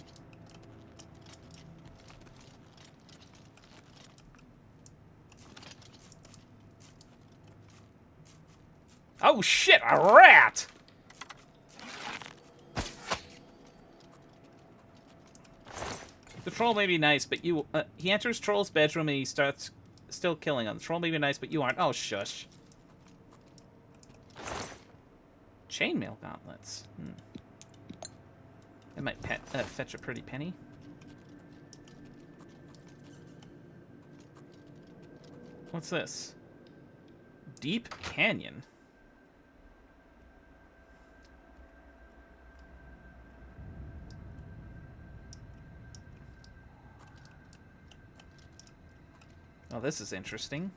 Oh shit, a rat! The troll may be nice, but you... he enters Troll's bedroom and he starts still killing him. The troll may be nice, but you aren't. Oh, shush. Chainmail gauntlets. It might fetch a pretty penny. What's this? Deep Canyon. Oh, this is interesting.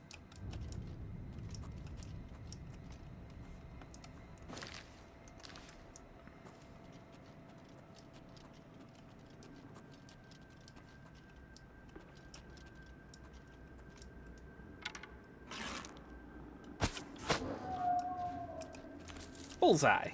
Bullseye.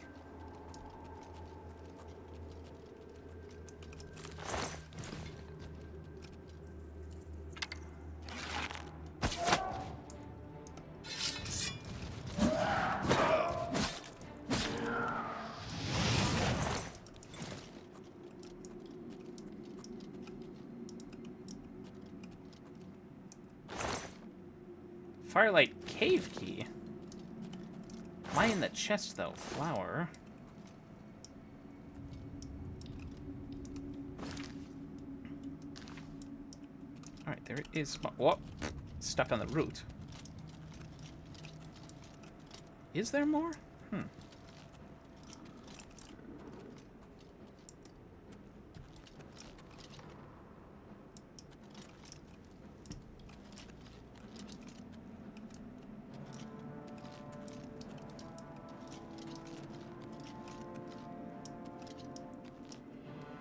Firelight Cave Key. Why in the chest, though? Flower. Alright, there is... Whoa! Stuck on the root. Is there more?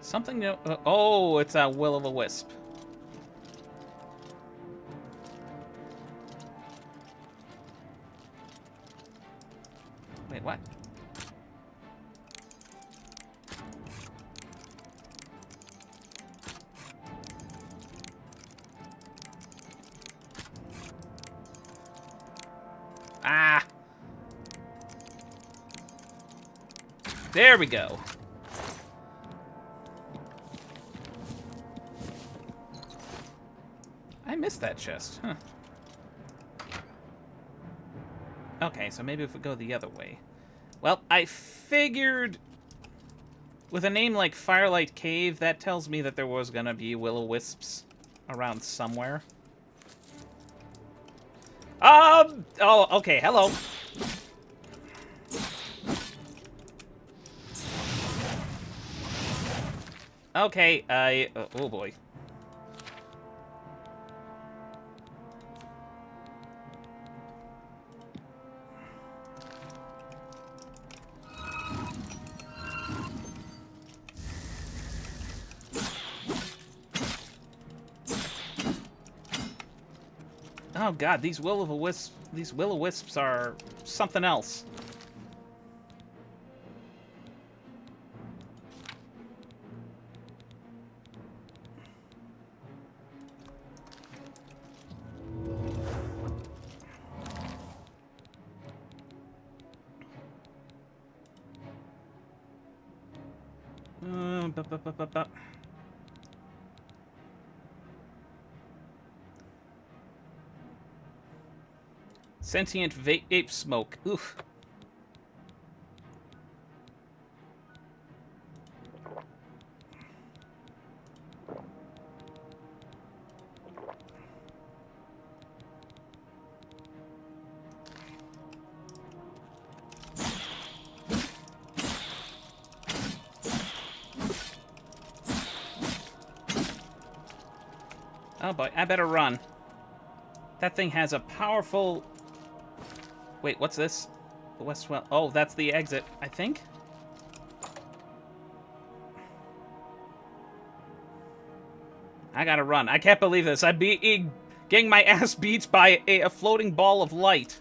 Something new. Oh, it's a will-o'-the-wisp. Wait, what? Ah! There we go. I missed that chest, huh? Okay, so maybe if we go the other way. Well, I figured with a name like Firelight Cave, that tells me that there was gonna be will-o'-wisps around somewhere. Oh, okay, hello. Okay, oh boy. Oh god, these will-o'-wisps are something else. Sentient ape smoke. Oof. Oh boy, I better run. That thing has a powerful... Wait, what's this? The west well. Oh, that's the exit, I think. I gotta run. I can't believe this. I'm getting my ass beat by a floating ball of light.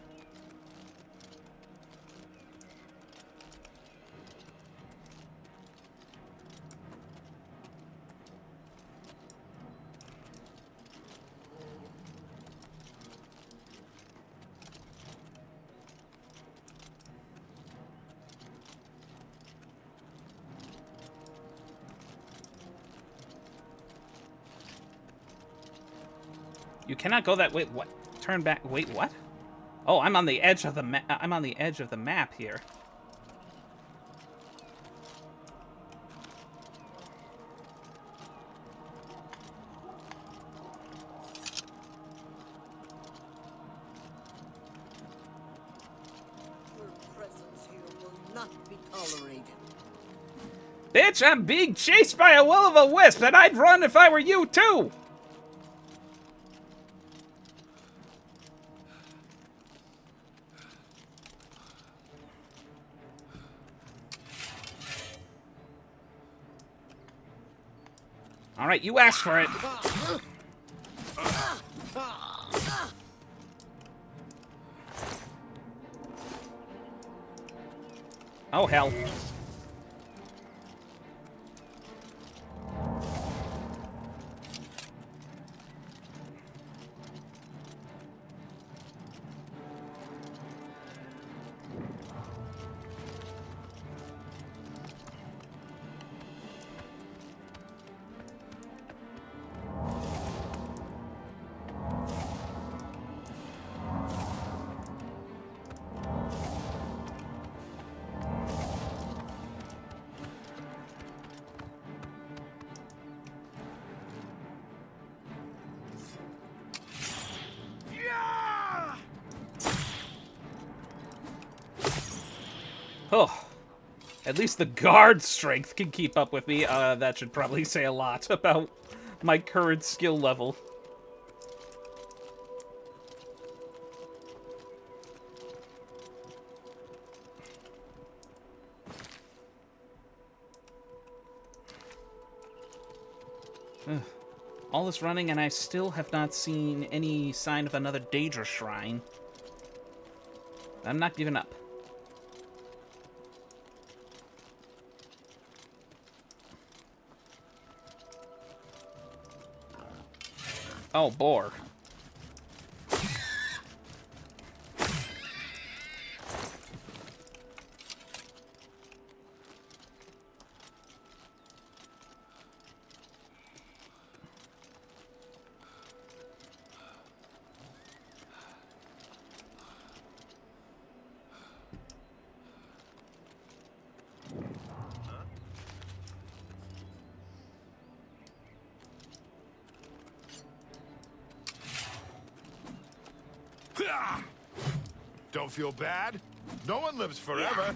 You cannot go that way. What? Turn back. Wait, what? Oh, I'm on the edge of the I'm on the edge of the map here. Your presence here will not be tolerated. Bitch, I'm being chased by a will-o'-the-wisp, and I'd run if I were you too. All right, you asked for it. Oh, hell. Oh, at least the guard strength can keep up with me. That should probably say a lot about my current skill level. Ugh. All this running, and I still have not seen any sign of another Daedra shrine. I'm not giving up. Oh, boar. Don't feel bad. No one lives forever.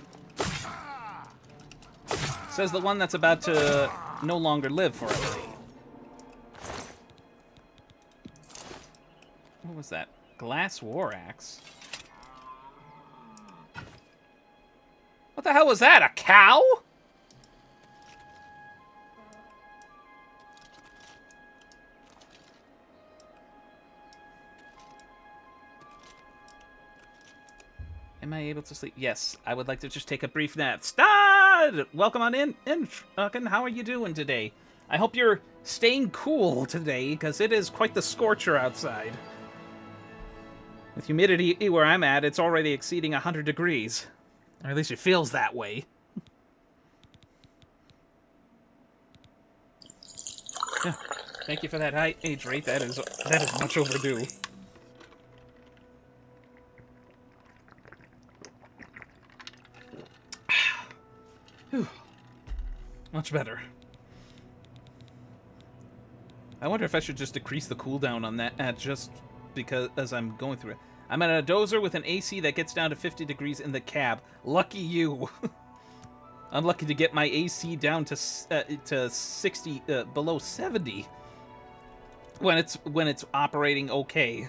Says the one that's about to no longer live forever. What was that? Glass war axe? What the hell was that? A cow? Am I able to sleep? Yes, I would like to just take a brief nap. Stad! Welcome on in. How are you doing today? I hope you're staying cool today, because it is quite the scorcher outside. With humidity where I'm at, it's already exceeding 100 degrees. Or at least it feels that way. Thank you for that high age rate. That is much overdue. Whew. Much better. I wonder if I should just decrease the cooldown on that just because as I'm going through it. I'm at a dozer with an AC that gets down to 50 degrees in the cab. Lucky you. I'm lucky to get my AC down to 60 below 70 when it's operating okay.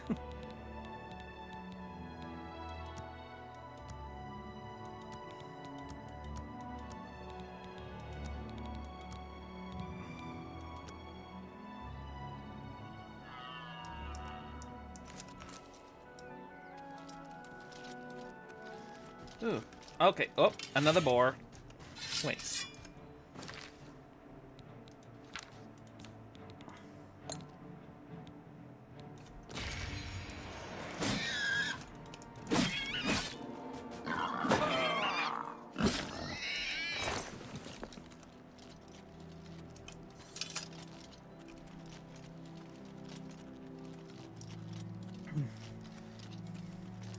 Ooh. Okay. Oh, another boar. Wait.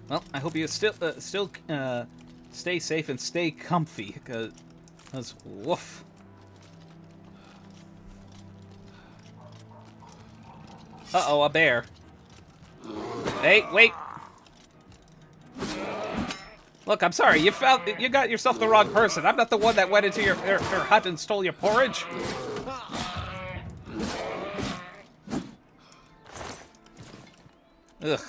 Well, I hope you still stay safe and stay comfy, because woof. Uh-oh, a bear. Hey, wait. Look, I'm sorry. You got yourself the wrong person. I'm not the one that went into your hut and stole your porridge. Ugh.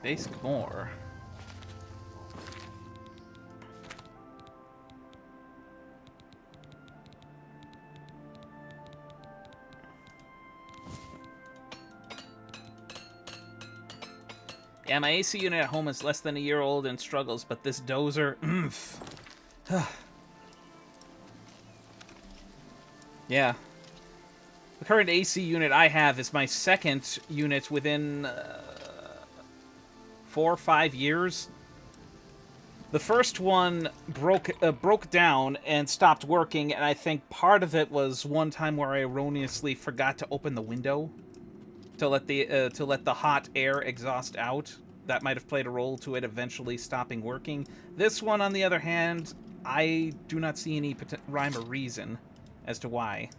Basic more. Yeah, my AC unit at home is less than a year old and struggles, but this dozer, Yeah. The current AC unit I have is my second unit within 4 or 5 years. The first one broke down and stopped working, and I think part of it was one time where I erroneously forgot to open the window to let the hot air exhaust out. That might have played a role to it eventually stopping working. This one, on the other hand, I do not see any rhyme or reason as to why.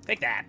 Take that.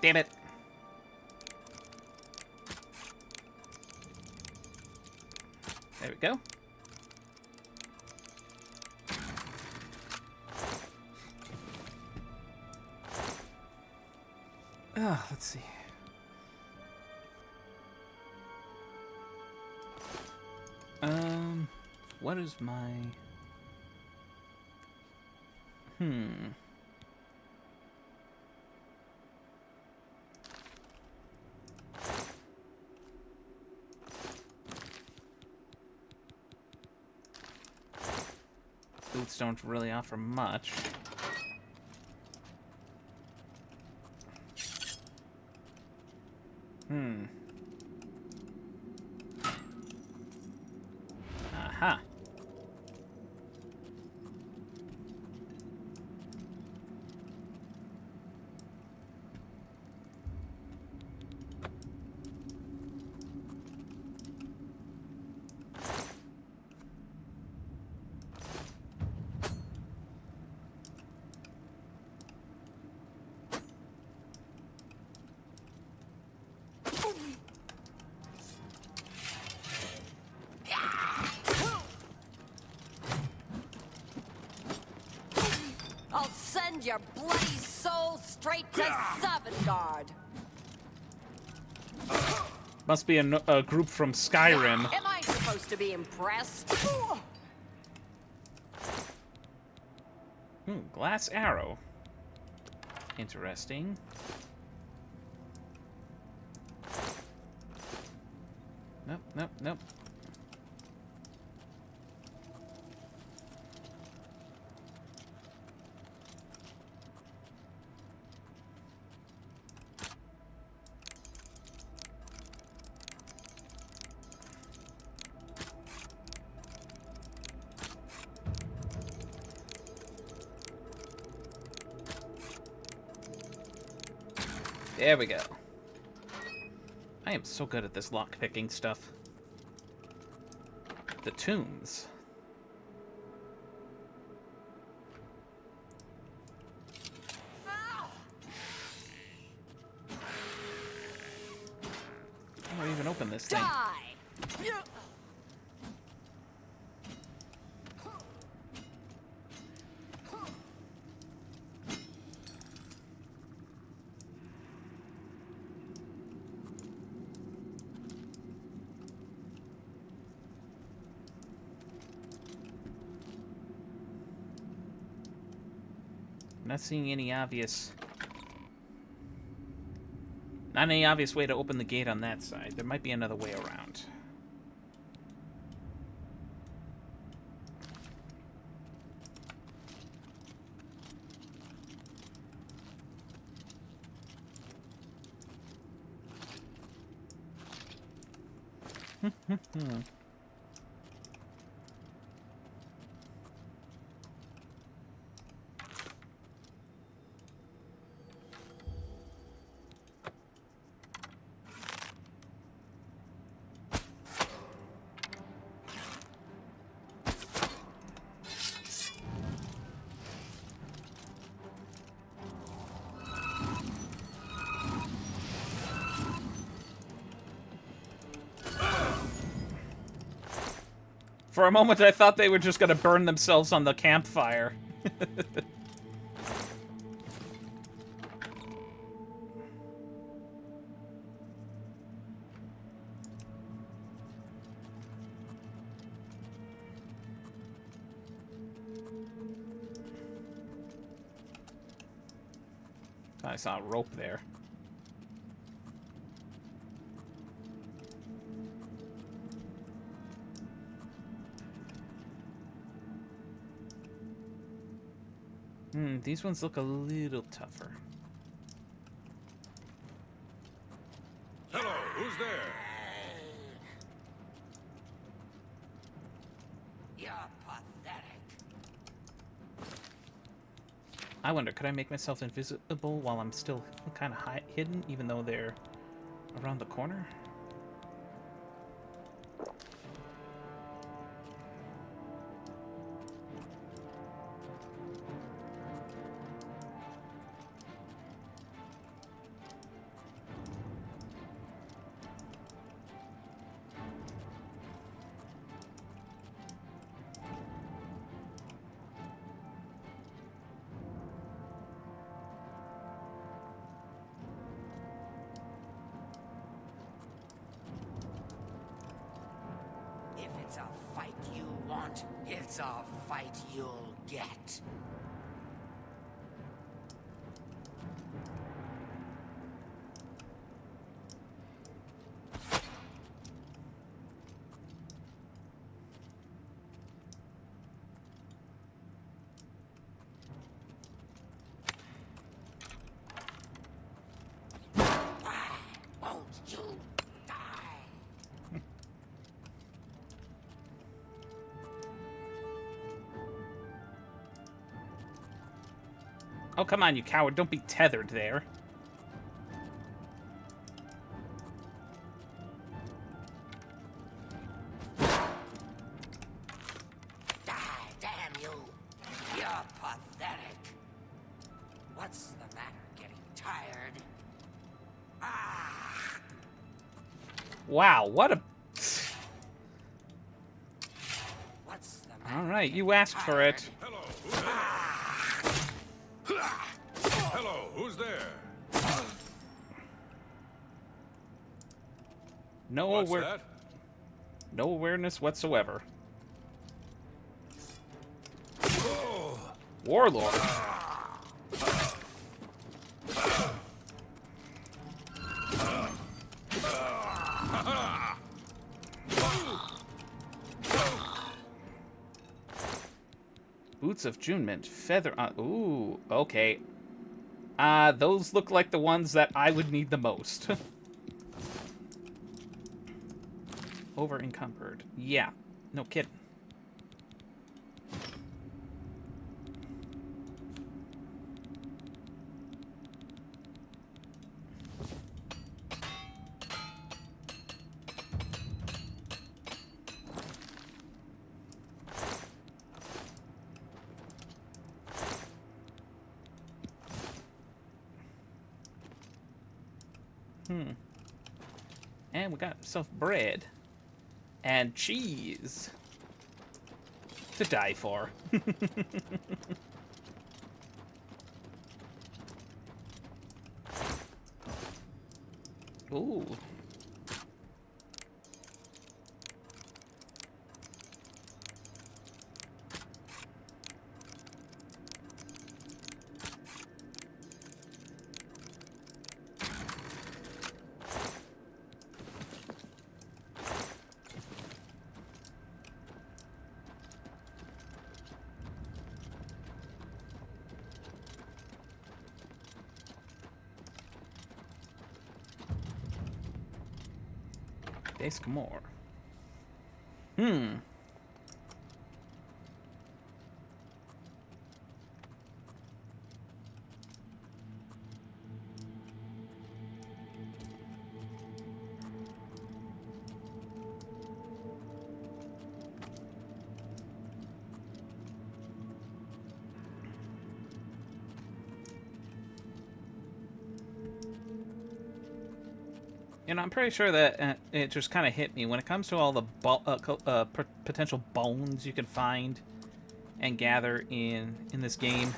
Damn it. There we go. Let's see. What is my... Boots don't really offer much. Aha. send your bloody soul straight to Sovngarde. Must be a group from Skyrim. Am I supposed to be impressed? Glass arrow. Interesting. Nope, nope, nope. There we go. I am so good at this lock-picking stuff. The tombs. How do I even open this thing? Die! Not seeing any obvious... Not any obvious way to open the gate on that side. There might be another way around. For a moment, I thought they were just gonna burn themselves on the campfire. I saw a rope there. These ones look a little tougher. Hello, who's there? You're pathetic. I wonder, could I make myself invisible while I'm still kind of hidden, even though they're around the corner? It's a fight you want. It's a fight you'll get. Won't you die? Oh, come on, you coward. Don't be tethered there. Die, damn you. You're pathetic. What's the matter? Getting tired? Ah! Wow, what a... What's the matter? All right, you asked for it. Hello, who's there? What's that? No awareness whatsoever. Warlord. Boots of Junement, feather on. Ooh, okay. Those look like the ones that I would need the most. Over encumbered. Yeah, no kidding. And we got ourselves bread. And cheese. To die for. Ooh. Ask more. You know, I'm pretty sure that it just kind of hit me when it comes to all the potential bones you can find and gather in this game.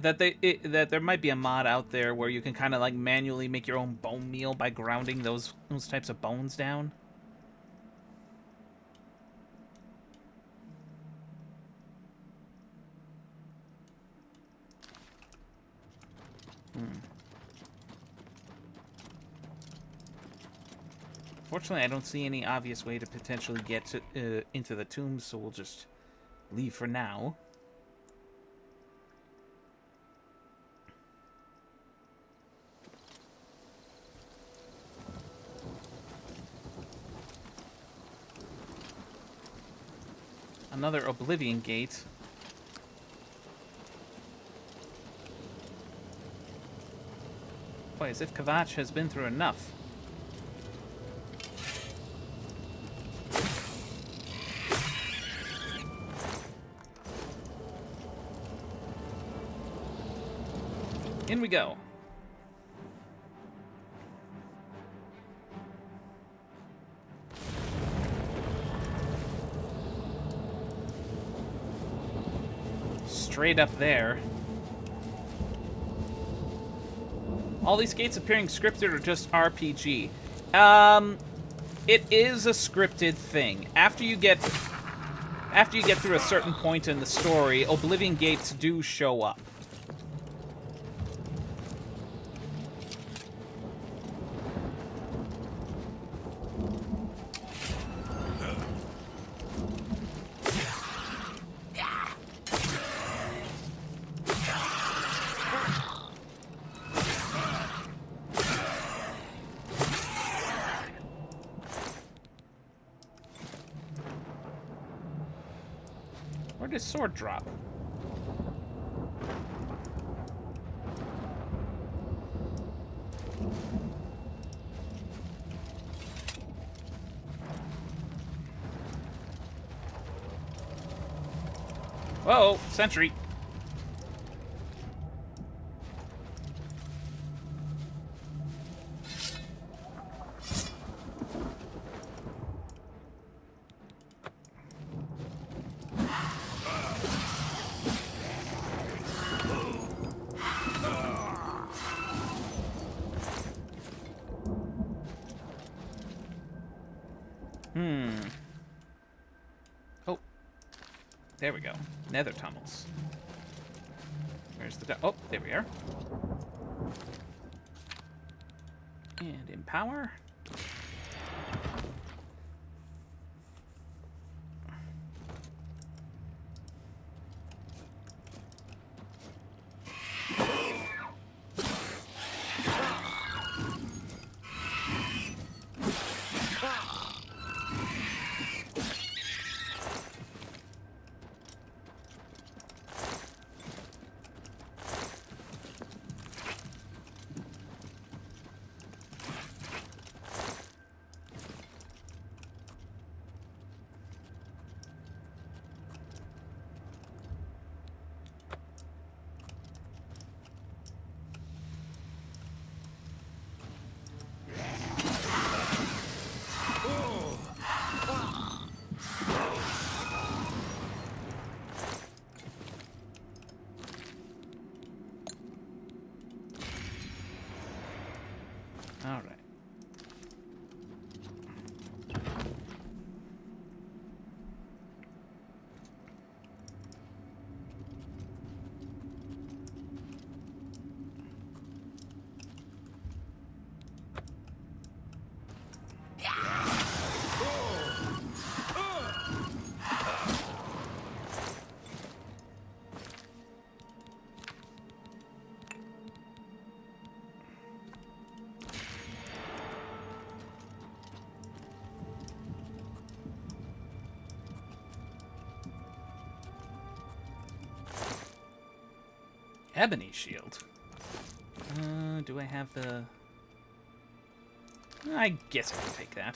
That that there might be a mod out there where you can kind of like manually make your own bone meal by grounding those types of bones down. Fortunately, I don't see any obvious way to potentially get to, into the tombs, so we'll just leave for now. Another Oblivion gate. Boy, as if Kvatch has been through enough. In we go. Straight up there. All these gates appearing scripted or just RPG? It is a scripted thing. After you get through a certain point in the story, Oblivion gates do show up. Where did sword drop? Whoa, sentry. Oh. There we go. Nether tunnels. Where's the... Oh, there we are. And empower. All right. Ebony shield. Do I have the... I guess I can take that.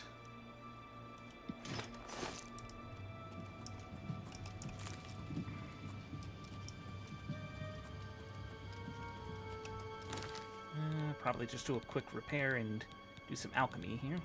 Probably just do a quick repair and do some alchemy here.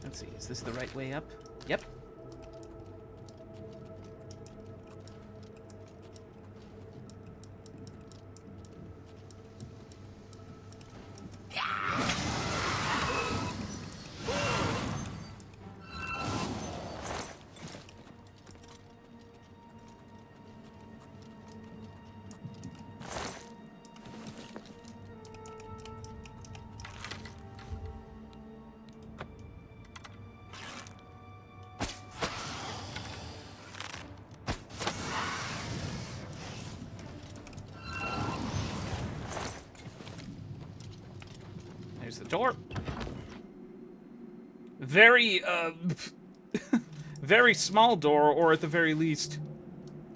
Let's see, is this the right way up? Yep. There's the door. Very, very small door, or at the very least,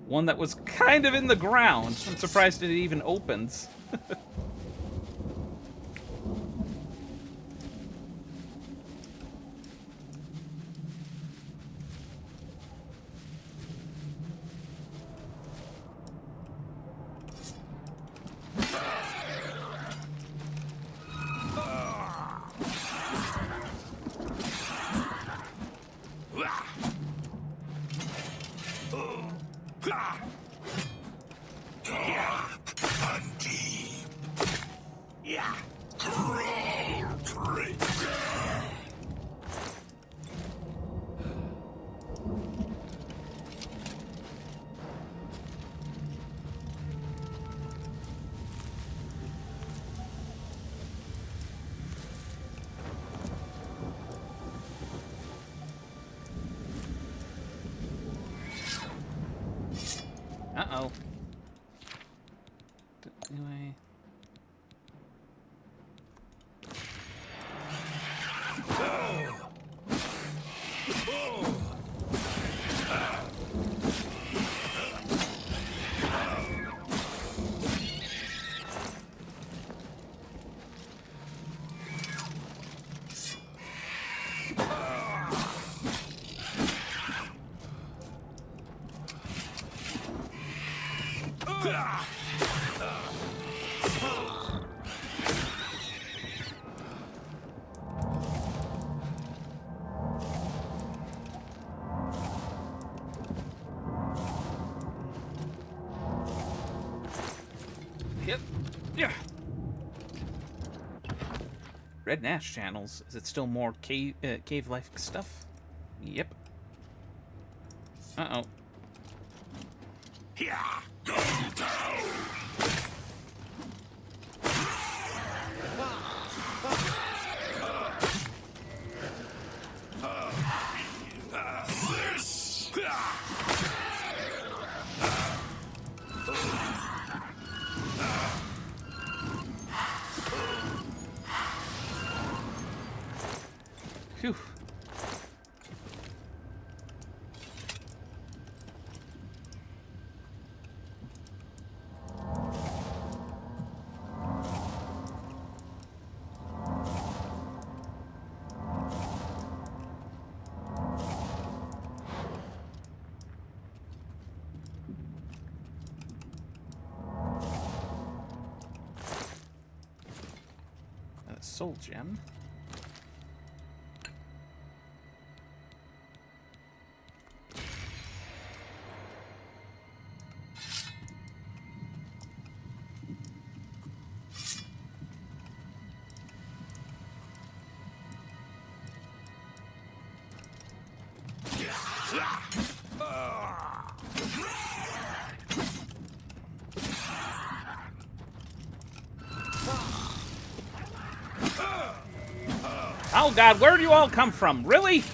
one that was kind of in the ground. I'm surprised it even opens. Uh-oh. Do I... Yep. Yeah. Red Nash channels. Is it still more cave-like stuff? Yep. Uh-oh. Phew. Soul gem. Oh god, where do you all come from? Really?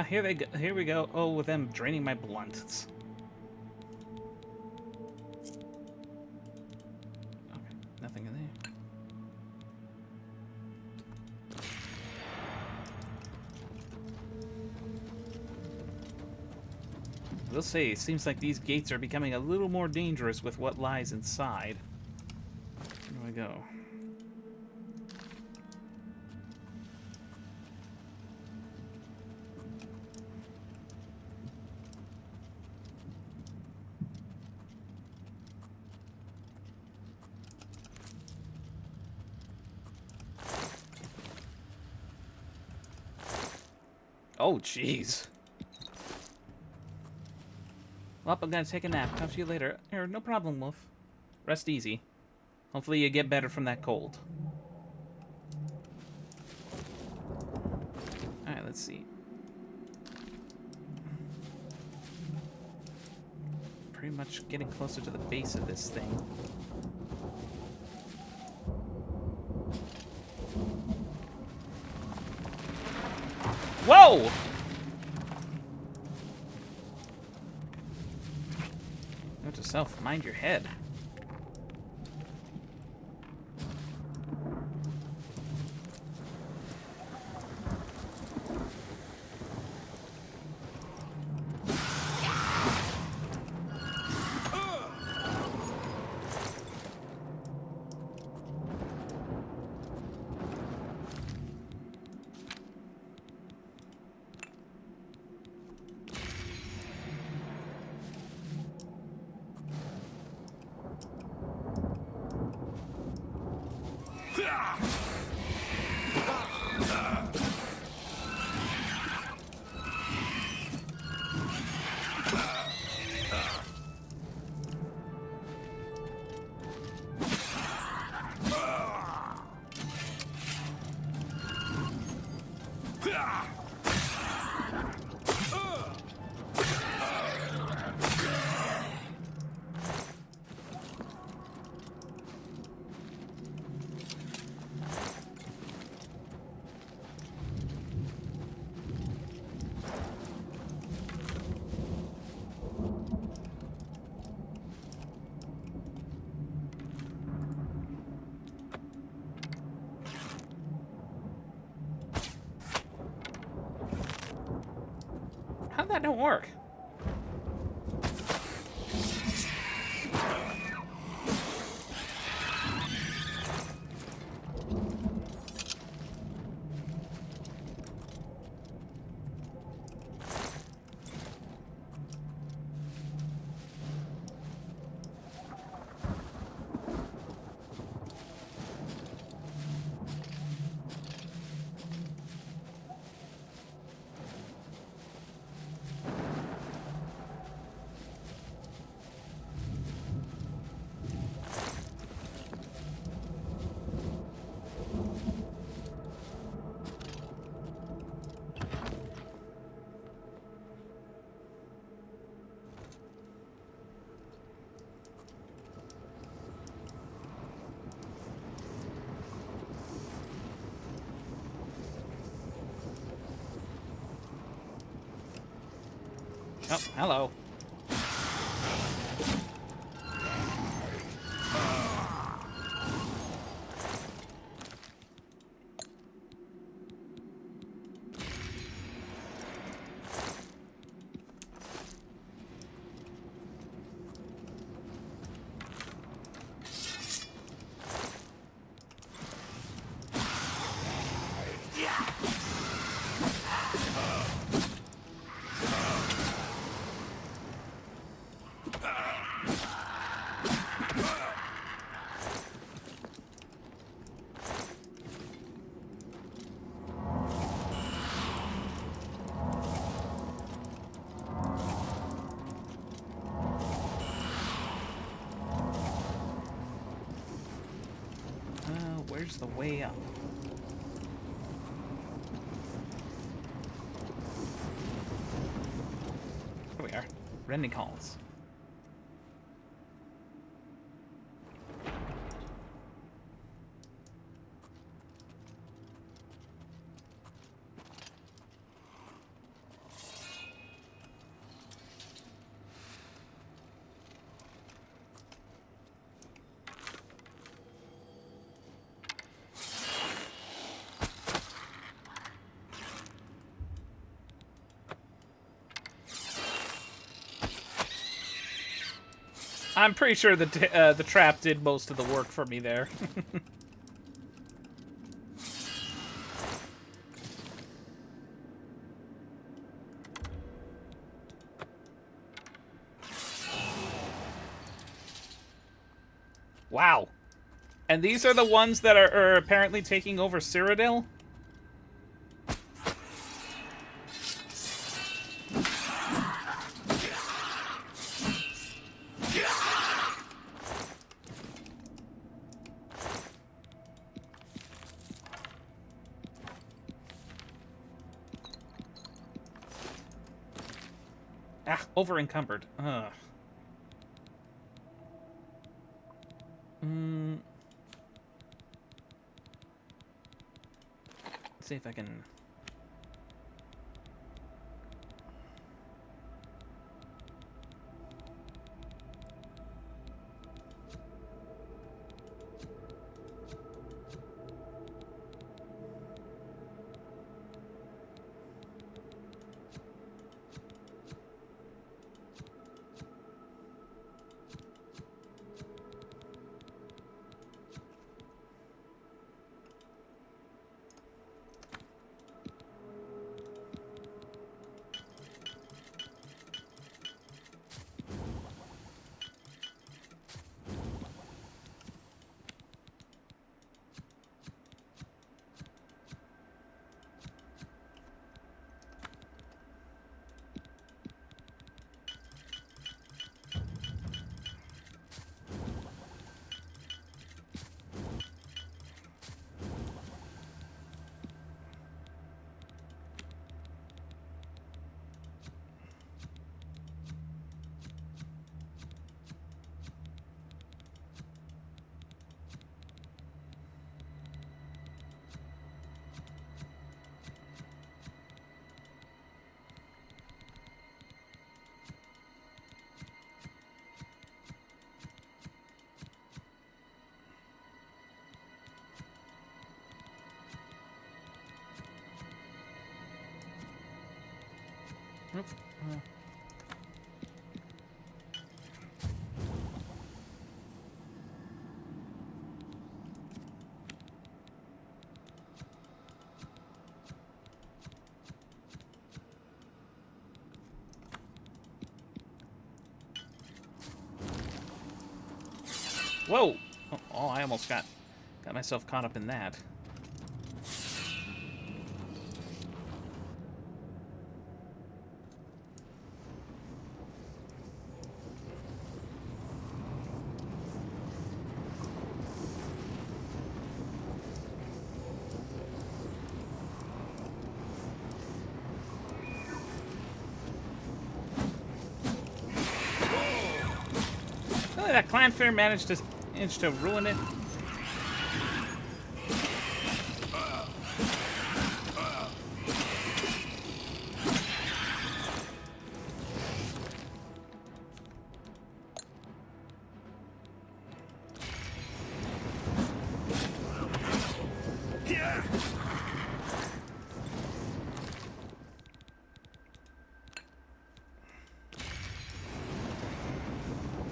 Here they go. Here we go. Oh, with them draining my blunts. Okay, nothing in there. I will say, it seems like these gates are becoming a little more dangerous with what lies inside. Where do I go? Oh, jeez. Well, I'm gonna take a nap. Talk to you later. Here, no problem, Wolf. Rest easy. Hopefully you get better from that cold. Alright, let's see. Pretty much getting closer to the base of this thing. Whoa! Note to self, mind your head. How'd that don't work? Oh, hello. Where's the way up? Here we are. Rending halls. I'm pretty sure the trap did most of the work for me there. Wow. And these are the ones that are apparently taking over Cyrodiil? Ah, over encumbered. Ugh. Let's see if I can. Oops. Whoa! Oh, I almost got myself caught up in that. Really, that clanfair managed to ruin it.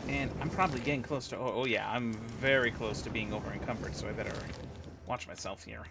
And I'm probably getting close to... Oh, yeah, I'm very close to being over-encumbered, so I better watch myself here.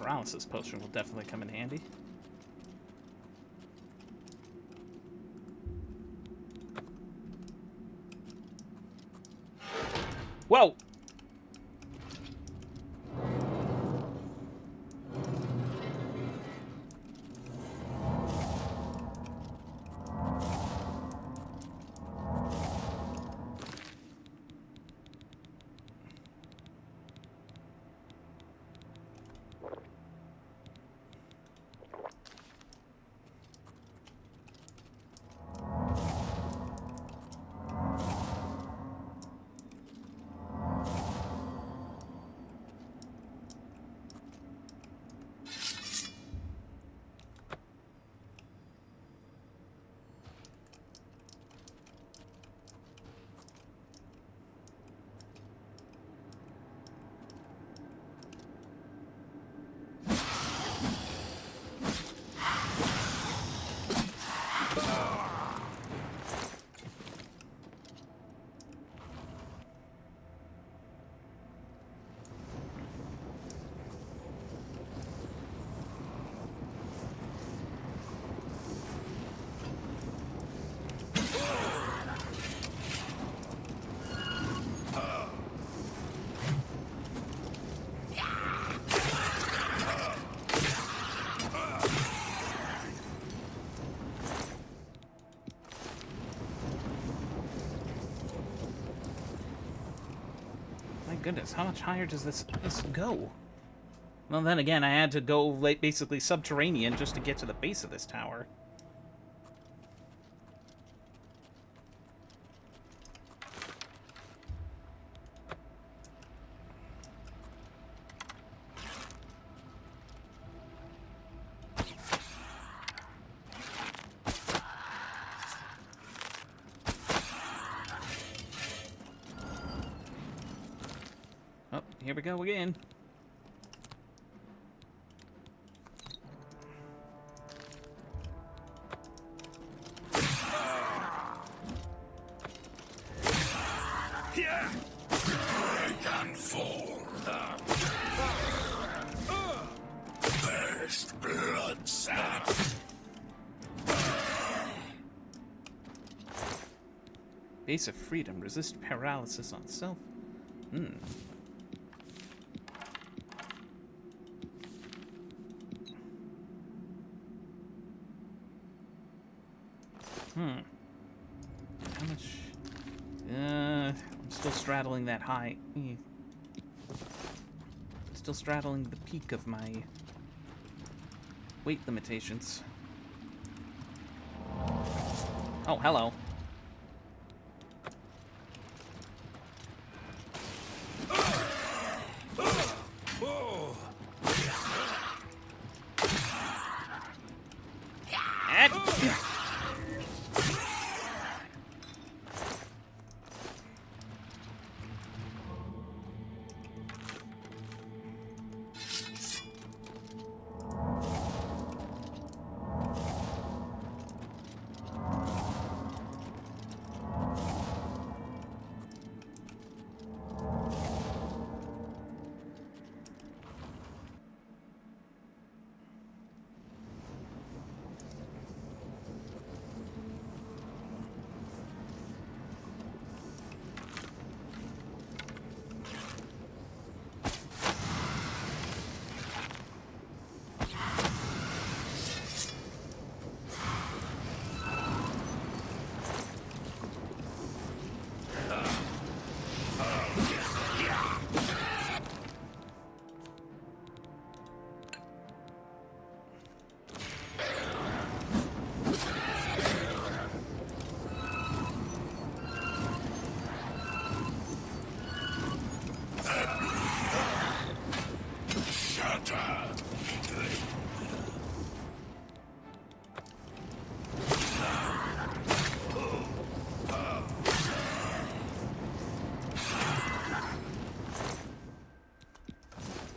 Paralysis potion will definitely come in handy. Whoa! Goodness, how much higher does this go? Well, then again, I had to go basically subterranean just to get to the base of this tower. here we go again. Yeah. I can fall. First blood sap. Base of freedom. Resist paralysis on self. How much? I'm still straddling that high. Still straddling the peak of my weight limitations. Oh, hello.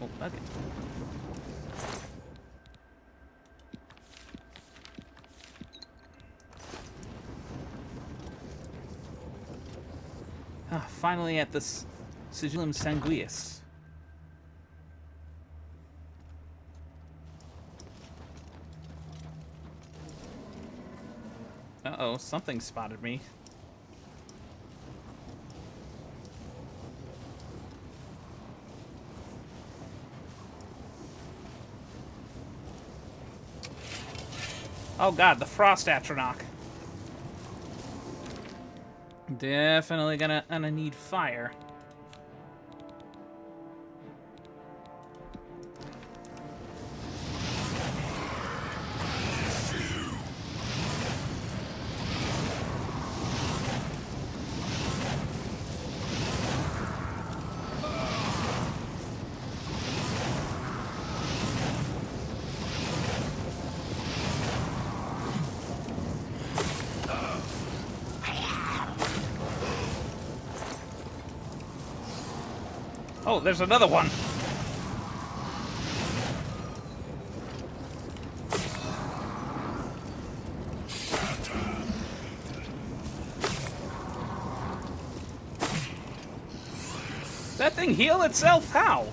Oh, bug it. Ah, finally at this Sigillum Sanguius. Uh-oh, something spotted me. Oh god, the Frost Atronach. Definitely gonna need fire. Oh, there's another one. That thing heal itself? How?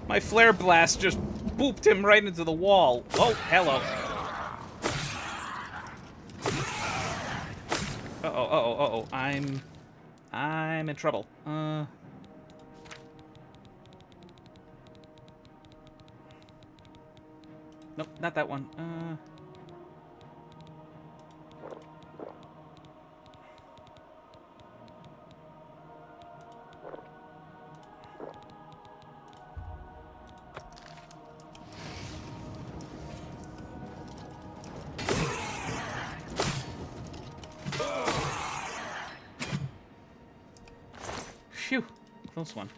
My flare blast just booped him right into the wall. Oh, hello. Uh-oh. I'm in trouble. Nope, not that one. Phew, close one.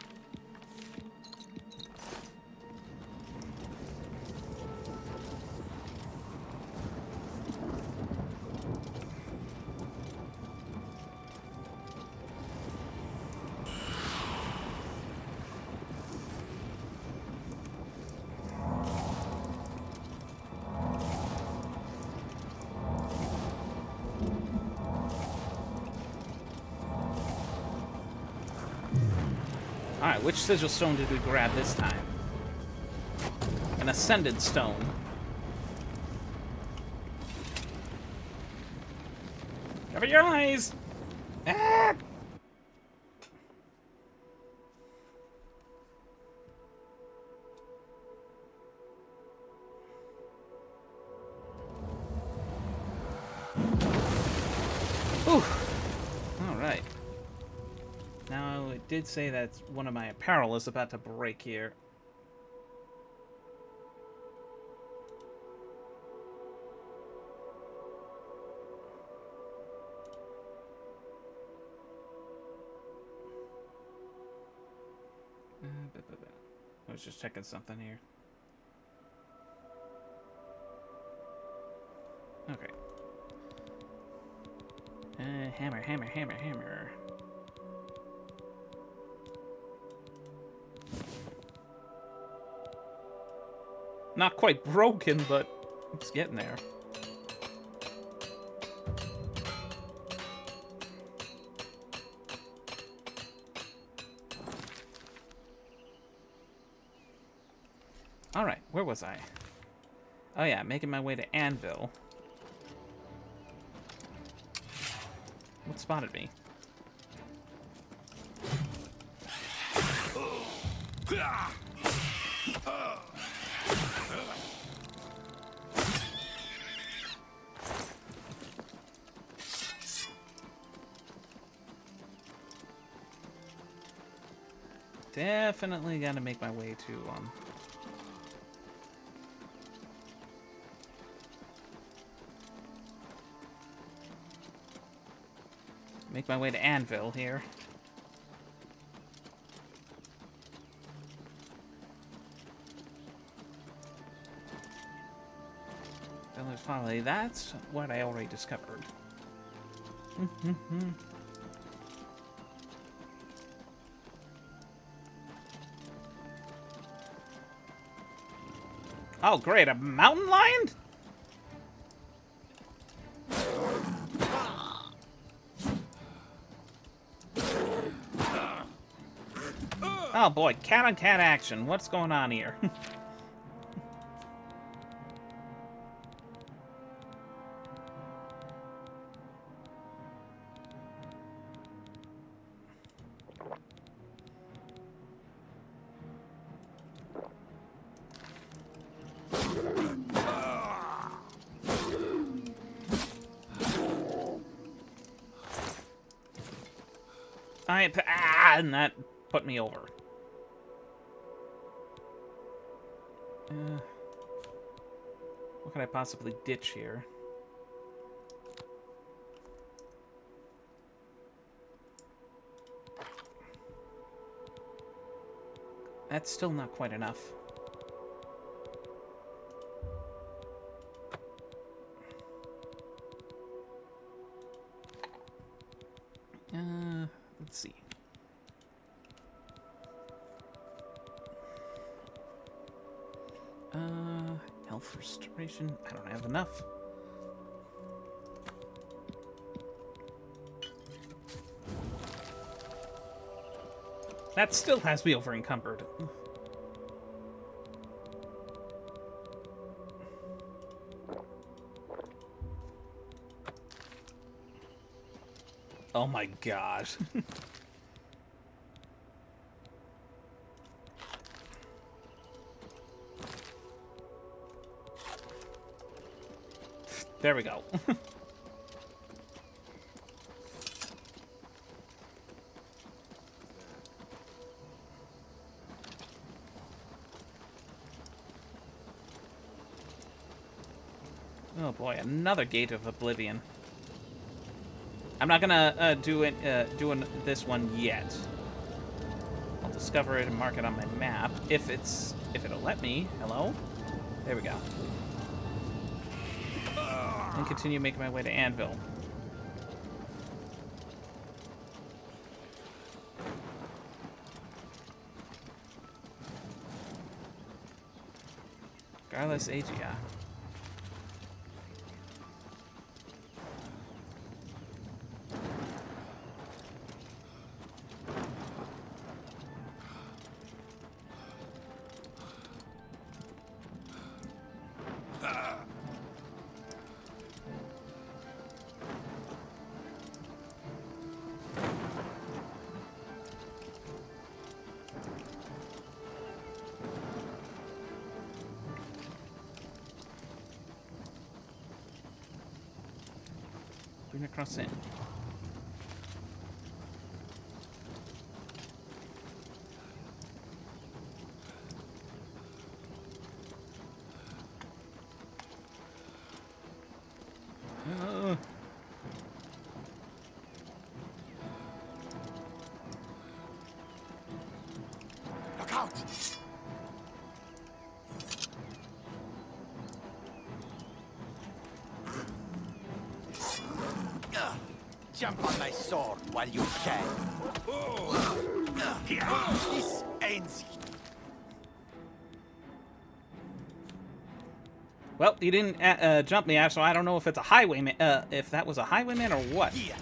which sigil stone did we grab this time? An ascended stone. Cover your eyes! Ah! Whew. Alright. Now, it did say that one of my apparel is about to break here. I was just checking something here. Okay. Hammer, hammer, hammer, hammer. Not quite broken, but it's getting there. Alright, where was I? Oh yeah, making my way to Anvil. What spotted me? Definitely gotta make my way to, make my way to Anvil here. Village Folly, that's what I already discovered. Oh great, a mountain lion? Oh boy, cat on cat action. What's going on here? And that put me over. What could I possibly ditch here? That's still not quite enough. Let's see. Health restoration. I don't have enough. That still has me over encumbered. Oh my gosh. There we go. Oh boy, another Gate of Oblivion. I'm not gonna do this one yet. I'll discover it and mark it on my map if it'll let me. Hello? There we go. And continue making my way to Anvil. Garless Agia. Bring across in. Look out! Jump on my sword while you can. This ends. Well, you didn't jump me, so I don't know if it's a highwayman. If that was a highwayman or what. Here.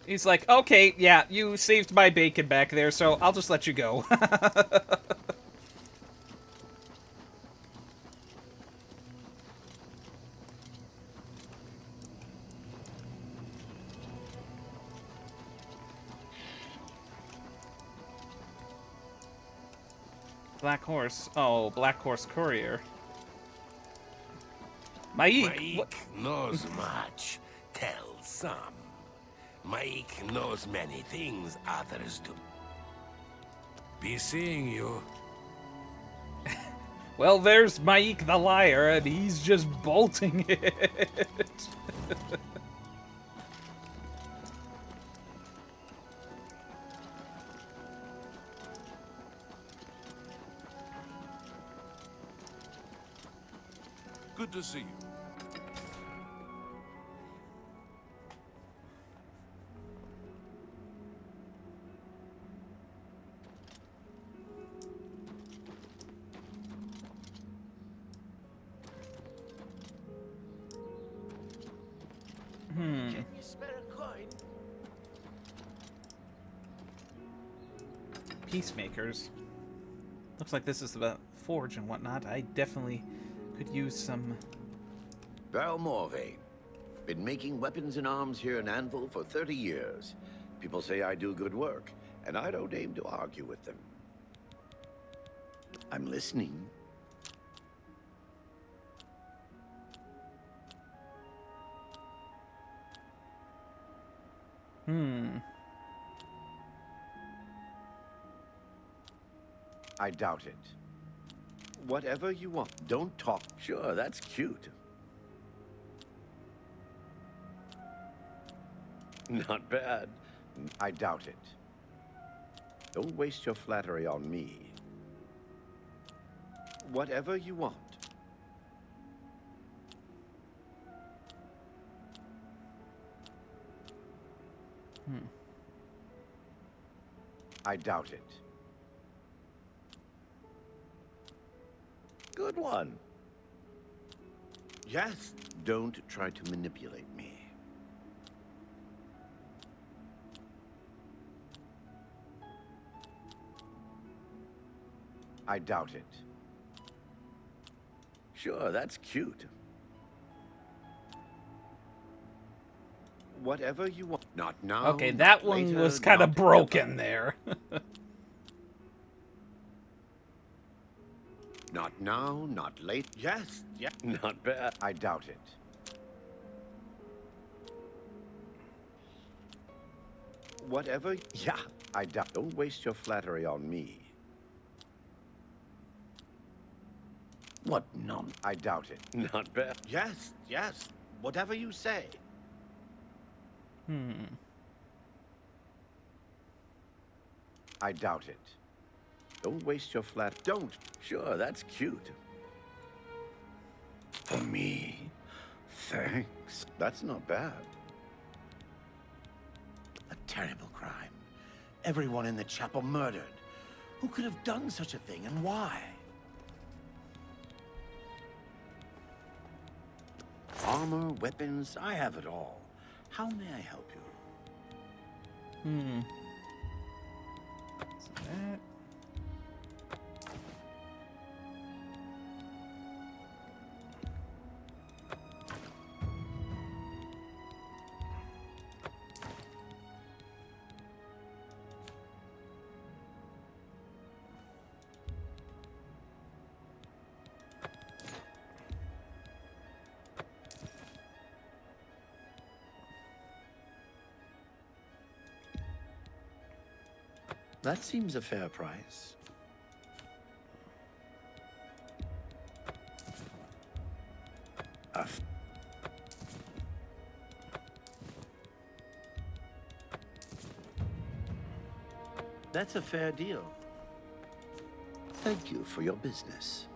He's like, okay, yeah, you saved my bacon back there, so I'll just let you go. Black Horse. Oh, Black Horse Courier. Mike knows much, tells some. Mike knows many things others do. Be seeing you. Well, there's Mike the liar, and he's just bolting it. Good to see you. Can you spare a coin? Peacemakers. Looks like this is the forge and whatnot. I definitely could use some... Val Morvay. Been making weapons and arms here in Anvil for 30 years. People say I do good work, and I don't aim to argue with them. I'm listening. I doubt it. Whatever you want. Don't talk. Sure, that's cute. Not bad. I doubt it. Don't waste your flattery on me. Whatever you want. I doubt it. Good one. Yes. Don't try to manipulate me. I doubt it. Sure, that's cute. Whatever you want. Not now. Okay, that one later, was kind of not broken ever. there. Not now, not late. Yes, yeah. Not bad. I doubt it. Whatever. Yeah, I doubt. Don't waste your flattery on me. What nonsense? I doubt it. Not bad. Yes, yes. Whatever you say. I doubt it. Don't waste your flat. Don't. Sure, that's cute. For me. Thanks. That's not bad. A terrible crime. Everyone in the chapel murdered. Who could have done such a thing and why? Armor, weapons, I have it all. How may I help you? So that... That seems a fair price. That's a fair deal. Thank you for your business.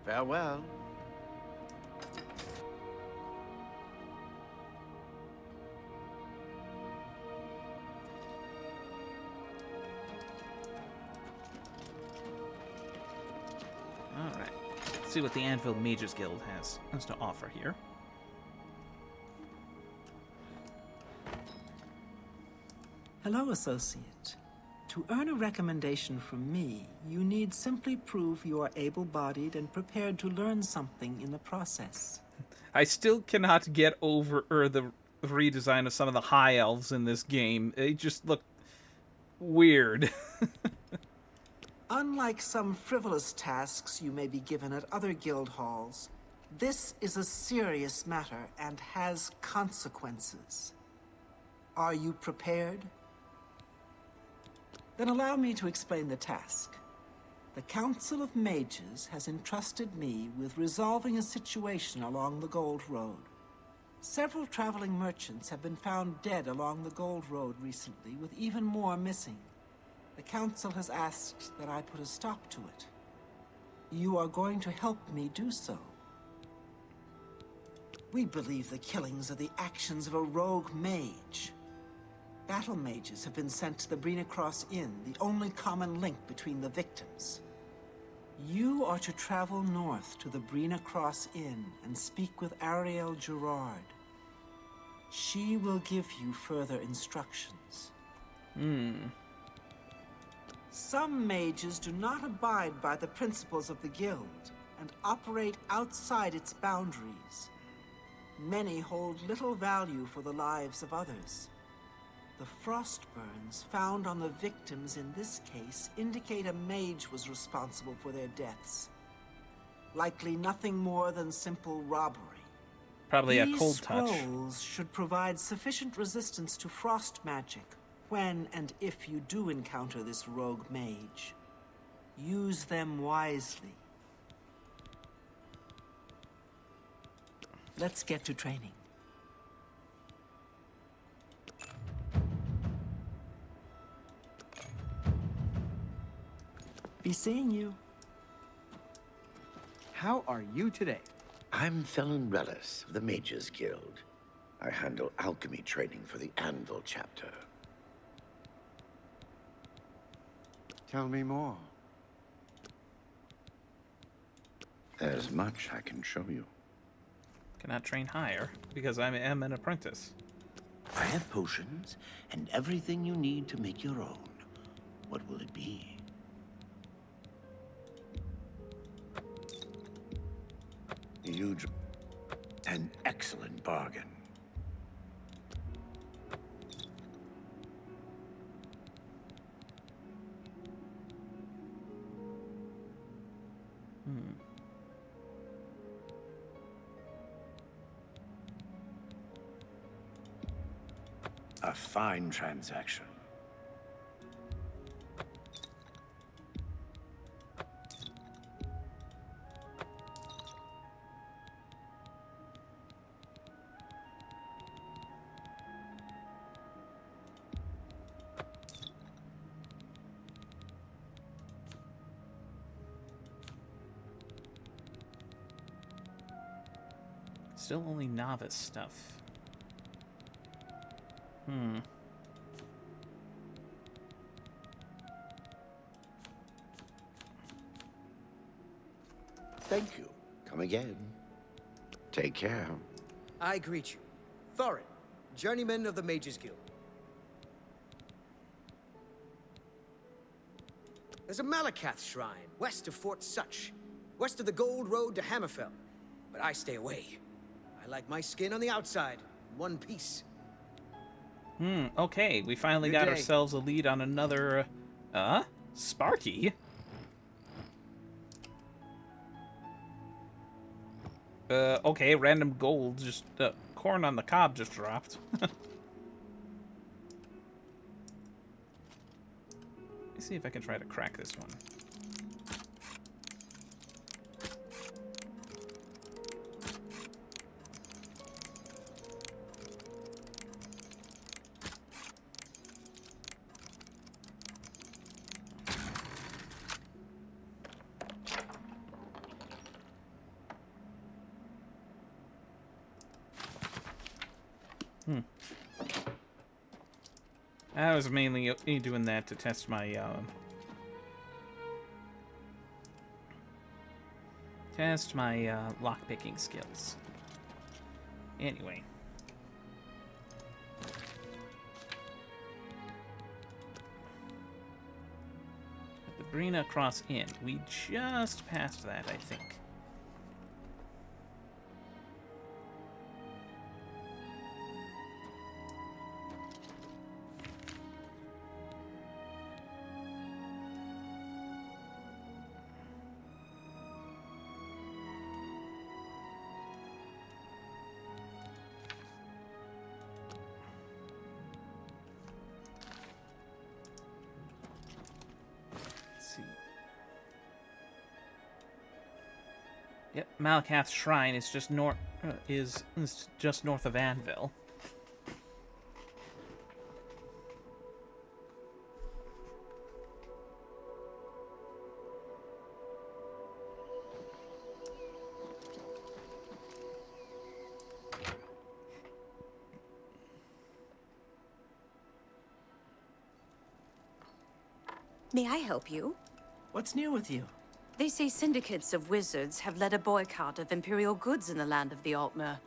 Farewell. Alright. Let's see what the Anvil Mages Guild has to offer here. Hello, Associate. To earn a recommendation from me, you need simply prove you are able-bodied and prepared to learn something in the process. I still cannot get over the redesign of some of the high elves in this game. They just look weird. Unlike some frivolous tasks you may be given at other guild halls, this is a serious matter and has consequences. Are you prepared? Then allow me to explain the task. The Council of Mages has entrusted me with resolving a situation along the Gold Road. Several traveling merchants have been found dead along the Gold Road recently, with even more missing. The Council has asked that I put a stop to it. You are going to help me do so. We believe the killings are the actions of a rogue mage. Battle mages have been sent to the Brina Cross Inn, the only common link between the victims. You are to travel north to the Brina Cross Inn and speak with Ariel Gerard. She will give you further instructions. Some mages do not abide by the principles of the guild and operate outside its boundaries. Many hold little value for the lives of others. The frost burns found on the victims in this case indicate a mage was responsible for their deaths. Likely nothing more than simple robbery. Probably a cold touch. These scrolls should provide sufficient resistance to frost magic when and if you do encounter this rogue mage. Use them wisely. Let's get to training. Be seeing you. How are you today? I'm Felon Relis of the Mages Guild. I handle alchemy training for the Anvil chapter. Tell me more. There's much I can show you. Cannot train higher because I am an apprentice. I have potions and everything you need to make your own. What will it be? An excellent bargain. A fine transaction. Still only novice stuff. Thank you. Come again. Take care. I greet you. Thorin, journeyman of the Mages Guild. There's a Malakath shrine west of Fort Such, west of the Gold Road to Hammerfell. But I stay away. I like my skin on the outside, in one piece. Okay, we finally got ourselves a lead on another, Sparky? Okay, random gold, just, corn on the cob just dropped. me see if I can try to crack this one. I was mainly doing that to test my lockpicking skills. Anyway. At the Brina Cross Inn. We just passed that, I think. Yep, Malakath's shrine is just is just north of Anvil. May I help you? What's new with you? They say syndicates of wizards have led a boycott of Imperial goods in the land of the Altmer.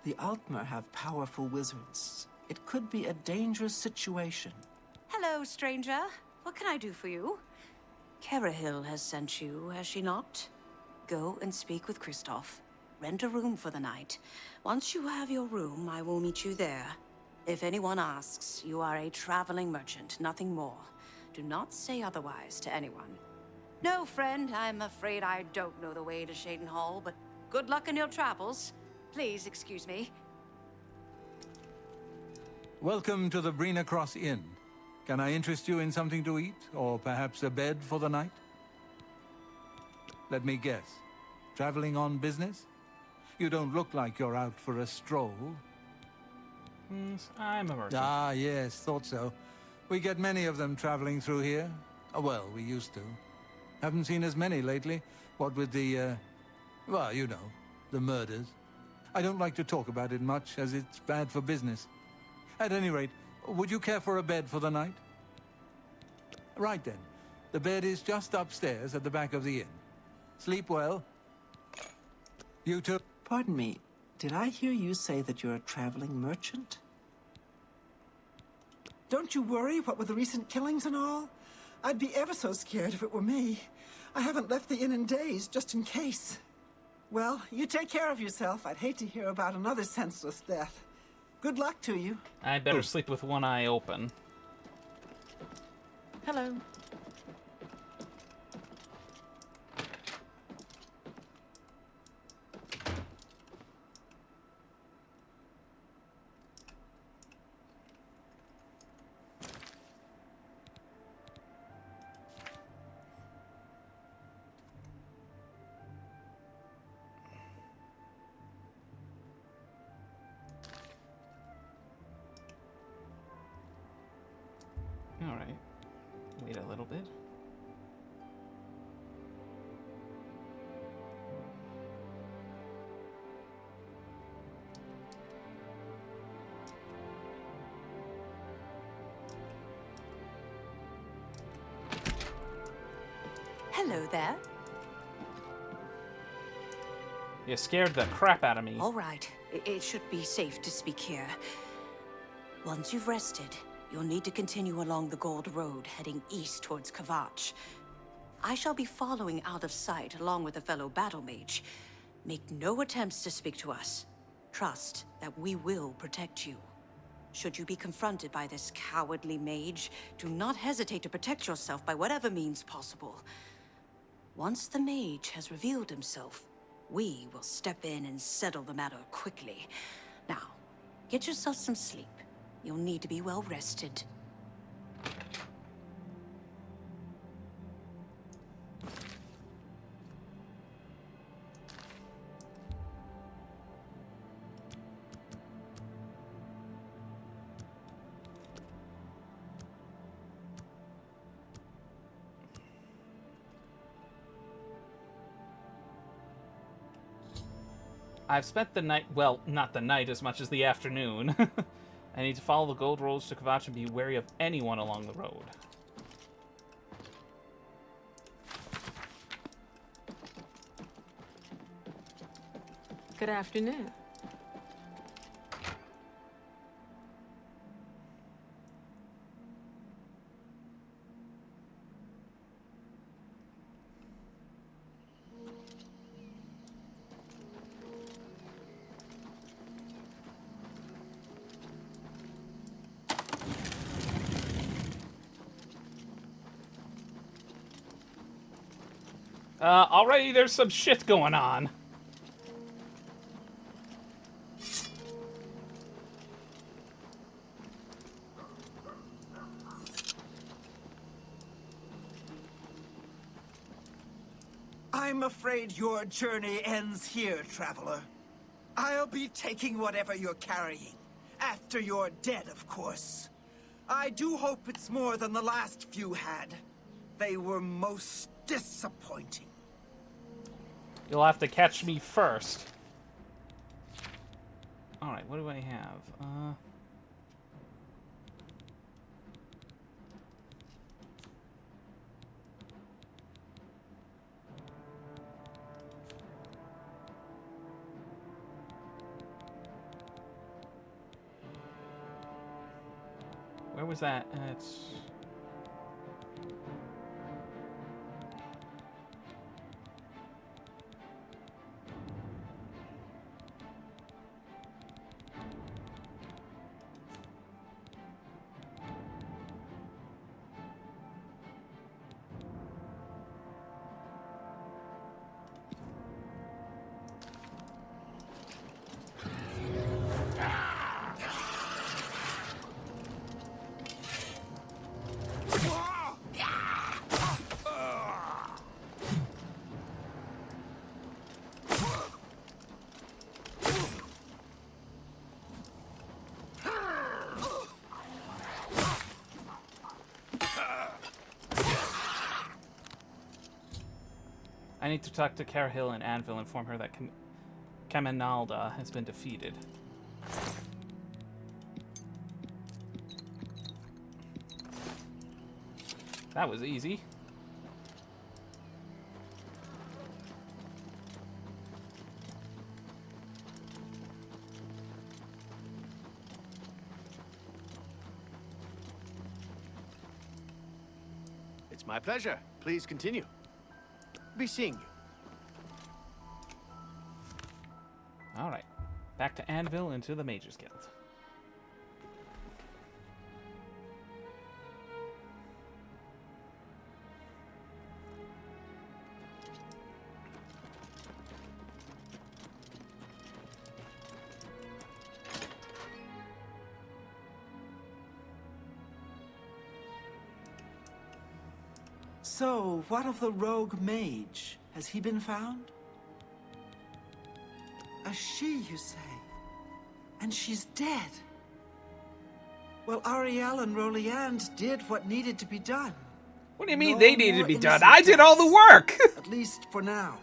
The Altmer have powerful wizards. It could be a dangerous situation. Hello, stranger. What can I do for you? Carahil has sent you, has she not? Go and speak with Kristoff. Rent a room for the night. Once you have your room, I will meet you there. If anyone asks, you are a traveling merchant, nothing more. Do not say otherwise to anyone. No, friend, I'm afraid I don't know the way to Shaden Hall, but good luck in your travels. Please excuse me. Welcome to the Brina Cross Inn. Can I interest you in something to eat, or perhaps a bed for the night? Let me guess. Traveling on business? You don't look like you're out for a stroll. I'm a merchant. Ah, yes, thought so. We get many of them traveling through here. Oh, well, we used to. Haven't seen as many lately. What with the, well, you know, the murders. I don't like to talk about it much, as it's bad for business. At any rate, would you care for a bed for the night? Right then. The bed is just upstairs at the back of the inn. Sleep well. You too. Pardon me, did I hear you say that you're a traveling merchant? Don't you worry, what with the recent killings and all? I'd be ever so scared if it were me. I haven't left the inn in days, just in case. Well, you take care of yourself. I'd hate to hear about another senseless death. Good luck to you. I'd better sleep with one eye open. Hello. Alright. Wait a little bit. Hello there. You scared the crap out of me. All right. It should be safe to speak here. Once you've rested, you'll need to continue along the Gold Road, heading east towards Kvatch. I shall be following out of sight, along with a fellow battle mage. Make no attempts to speak to us. Trust that we will protect you. Should you be confronted by this cowardly mage, do not hesitate to protect yourself by whatever means possible. Once the mage has revealed himself, we will step in and settle the matter quickly. Now, get yourself some sleep. You'll need to be well rested. I've spent the night, well, not the night as much as the afternoon. I need to follow the gold roads to Kvatch and be wary of anyone along the road. Good afternoon. Already there's some shit going on. I'm afraid your journey ends here, traveler. I'll be taking whatever you're carrying. After you're dead, of course. I do hope it's more than the last few had. They were most disappointing. You'll have to catch me first. Alright, what do I have? Where was that? It's... I need to talk to Carhill and Anvil and inform her that Caminalda has been defeated. That was easy. It's my pleasure. Please continue. Be seeing you. Alright. Back to Anvil and to the Mages Guild. So, what of the rogue mage? Has he been found? A she, you say? And she's dead. Well, Ariel and Roliand did what needed to be done. What do you mean No they needed to more be done? innocent I did all the deaths. work! At least for now.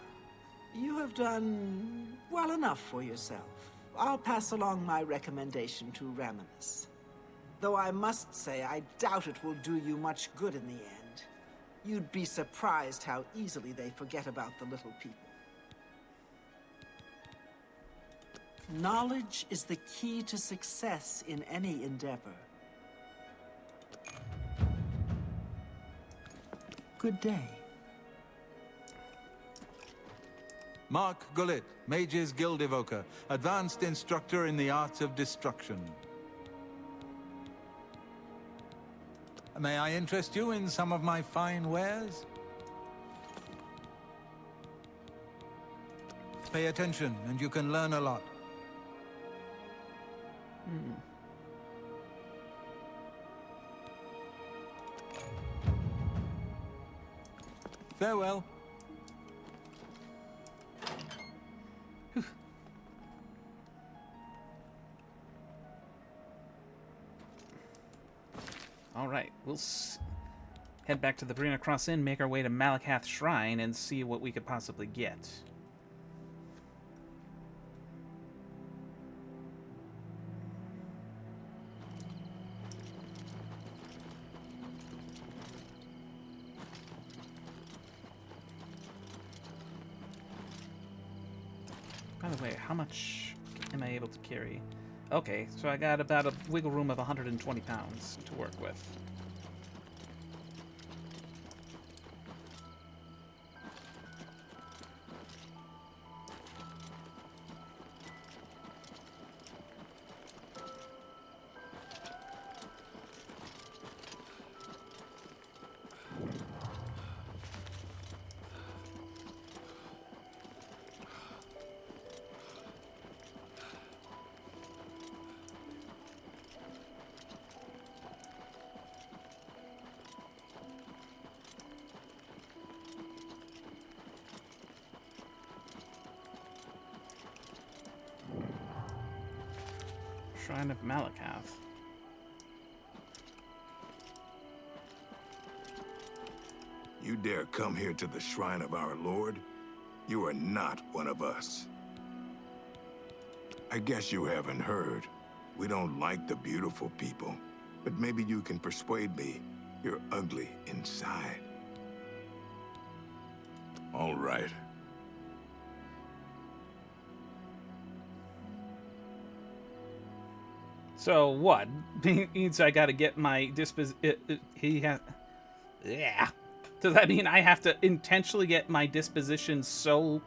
You have done well enough for yourself. I'll pass along my recommendation to Raminus. Though I must say, I doubt it will do you much good in the end. You'd be surprised how easily they forget about the little people. Knowledge is the key to success in any endeavor. Good day. Mark Gullit, Mages Guild Evoker, Advanced Instructor in the Arts of Destruction. May I interest you in some of my fine wares? Pay attention, and you can learn a lot. Farewell. Alright, we'll head back to the Brina Cross Inn, make our way to Malakath Shrine, and see what we could possibly get. wait, how much am I able to carry? Okay, so I got about a wiggle room of 120 pounds to work with. Shrine of Malakath. You dare come here to the shrine of our Lord? You are not one of us. I guess you haven't heard. We don't like the beautiful people, but maybe you can persuade me you're ugly inside. All right. So what? Means I gotta get my he has... Yeah. Does that mean I have to intentionally get my disposition so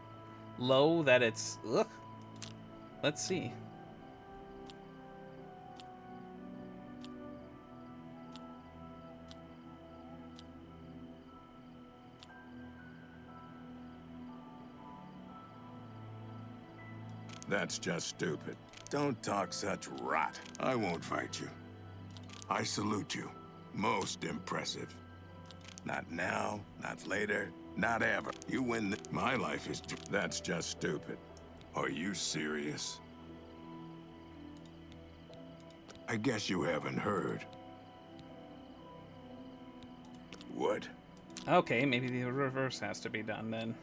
low that it's... Ugh? Let's see. That's just stupid. Don't talk such rot. I won't fight you. I salute you. Most impressive. Not now, not later, not ever. You win my life is... That's just stupid. Are you serious? I guess you haven't heard. What? Okay, maybe the reverse has to be done then.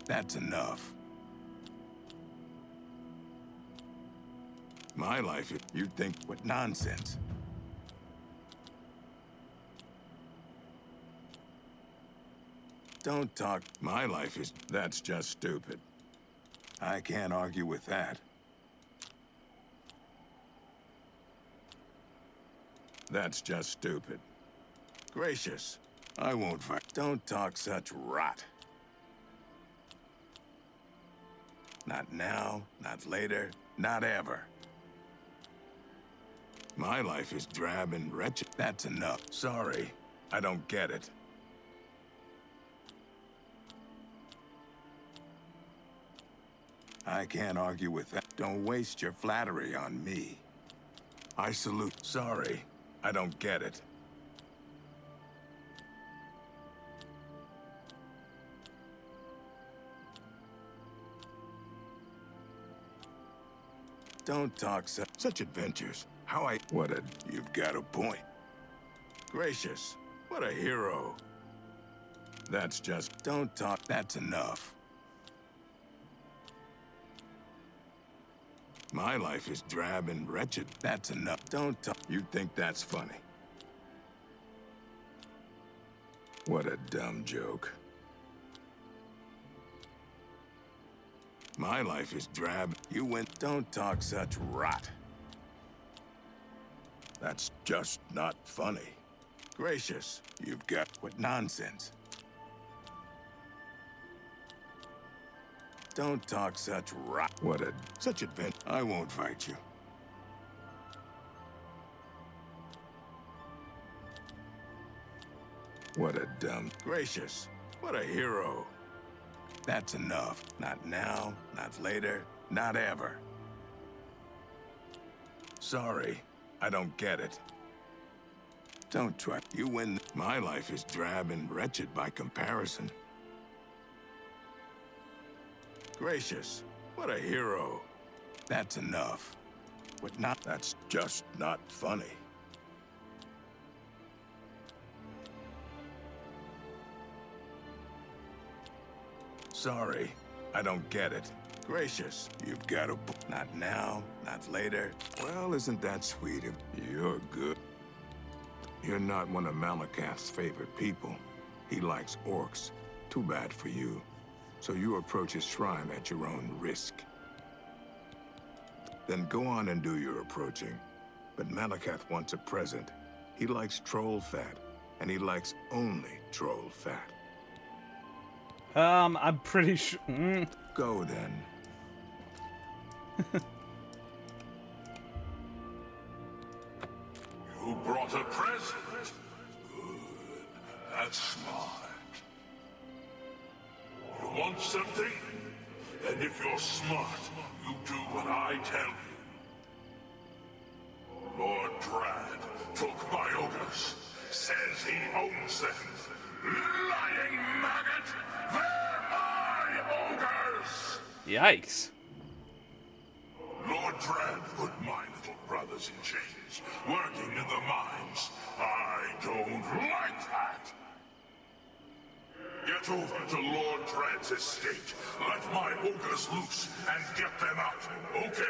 That's enough. My life, you think, what nonsense. Don't talk. My life is... That's just stupid. I can't argue with that. That's just stupid. Gracious. I won't fight. Don't talk such rot. Not now, not later, not ever. My life is drab and wretched. That's enough. Sorry, I don't get it. I can't argue with that. Don't waste your flattery on me. I salute. Sorry, I don't get it. Don't talk such adventures. How I... What a... You've got a point. Gracious. What a hero. That's just... Don't talk... That's enough. My life is drab and wretched. That's enough. Don't talk... You think that's funny. What a dumb joke. My life is drab. You went... Don't talk such rot. That's just not funny. Gracious, you've got... What nonsense. Don't talk such rot. What a... Such adventure. I won't fight you. What a dumb... Gracious, what a hero. That's enough. Not now, not later, not ever. Sorry, I don't get it. Don't try. You win. My life is drab and wretched by comparison. Gracious, what a hero. That's enough. But not... That's just not funny. Sorry, I don't get it. Gracious, you've got to... Not now, not later. Well, isn't that sweet of... You're good. You're not one of Malakath's favorite people. He likes orcs. Too bad for you. So you approach his shrine at your own risk. Then go on and do your approaching. But Malakath wants a present. He likes troll fat, and he likes only troll fat. I'm pretty sure... Go then. You brought a present. Good. That's smart. You want something? And if you're smart, you do what I tell you. Lord Drad took my ogres. Says he owns them. Lying maggot! They're my ogres! Yikes. Lord Drad put my little brothers in chains, working in the mines. I don't like that. Get over to Lord Drad's estate. Let my ogres loose and get them out. Okay.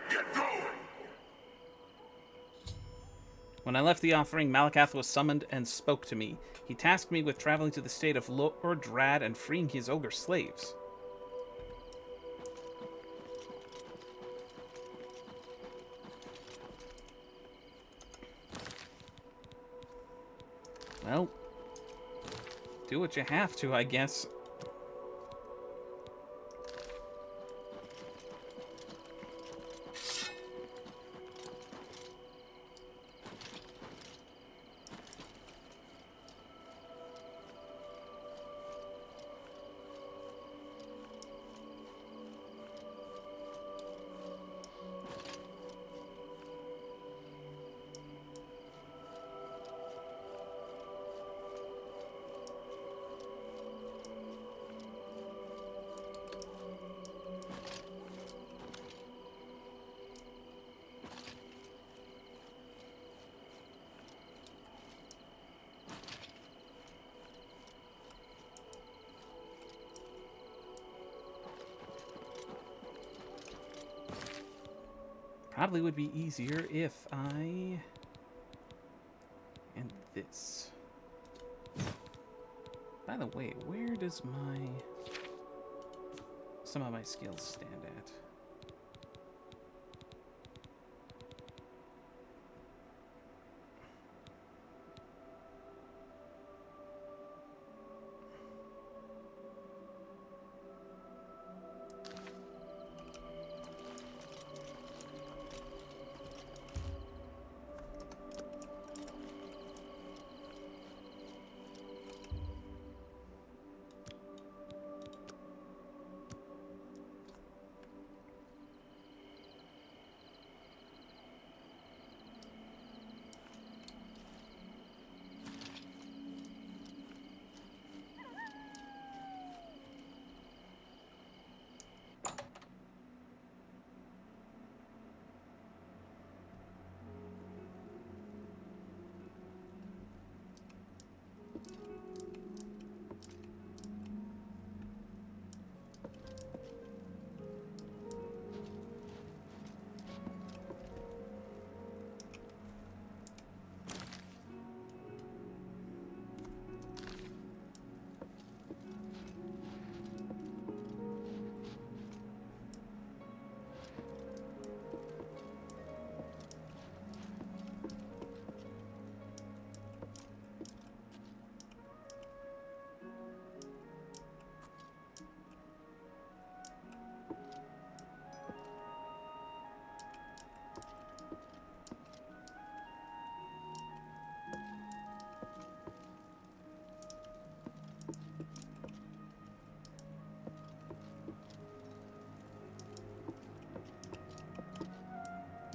Get going. When I left the offering, Malakath was summoned and spoke to me. He tasked me with traveling to the state of Lord Drad and freeing his ogre slaves. Well, do what you have to, I guess. Probably would be easier if I... and this. By the way, where does some of my skills stand at?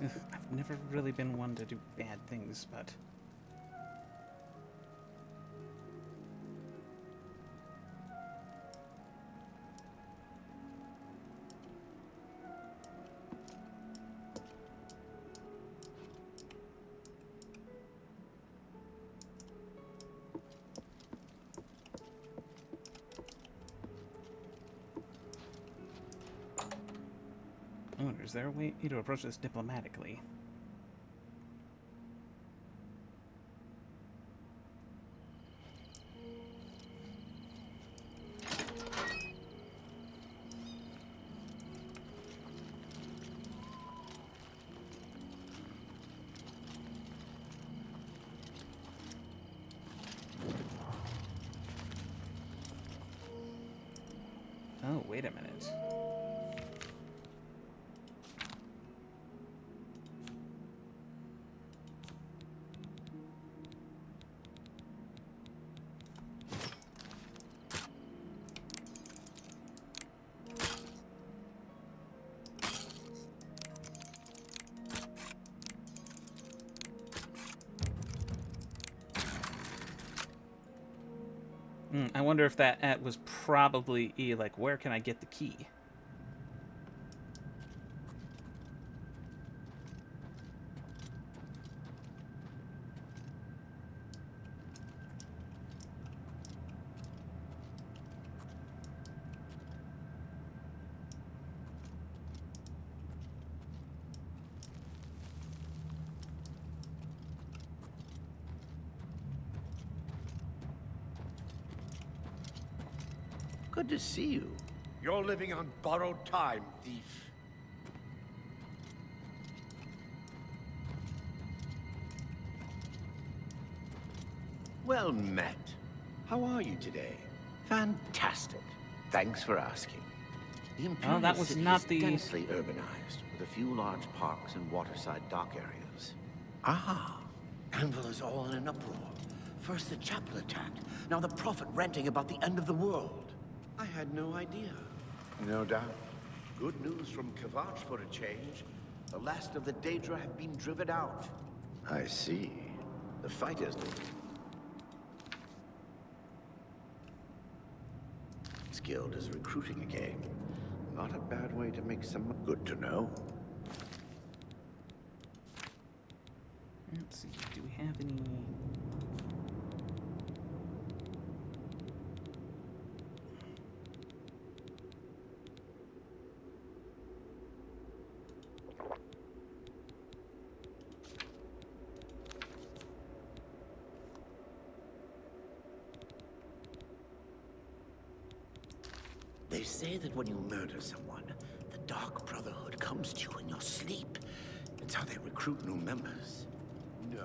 Ugh, I've never really been one to do bad things, but... I wonder, is there a way to approach this diplomatically? wait a minute. I wonder if that was probably like, where can I get the key? Good to see you. You're living on borrowed time, thief. Well met. How are you today? Fantastic. Thanks for asking. The Imperial that was City not is the- densely urbanized, with a few large parks and waterside dock areas. Ah, Anvil is all in an uproar. First the chapel attacked, now the prophet ranting about the end of the world. I had no idea. No doubt. Good news from Kvatch for a change. The last of the Daedra have been driven out. I see. The fight is... This guild is recruiting again. Not a bad way to make some... Good to know. Let's see, do we have any... They say that when you murder someone, the Dark Brotherhood comes to you in your sleep. It's how they recruit new members. No.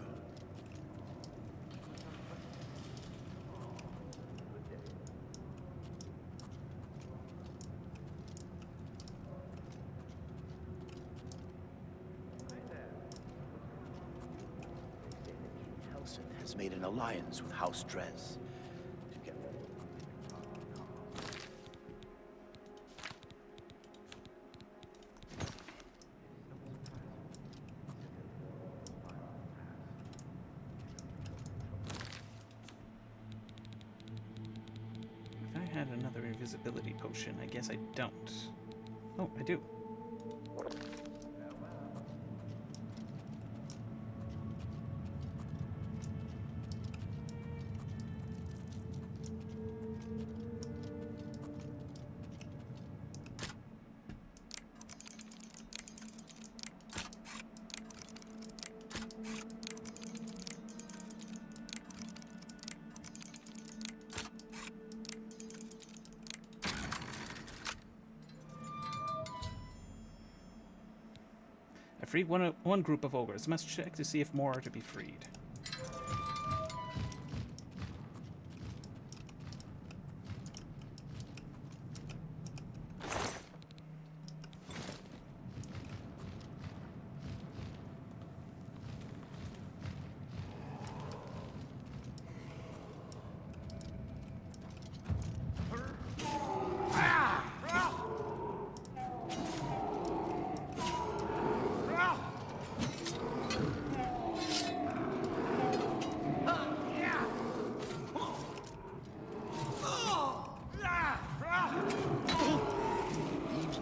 Helson has made an alliance with House Drez. Another invisibility potion. I guess I don't. Oh, I do. I freed one group of ogres. Must check to see if more are to be freed.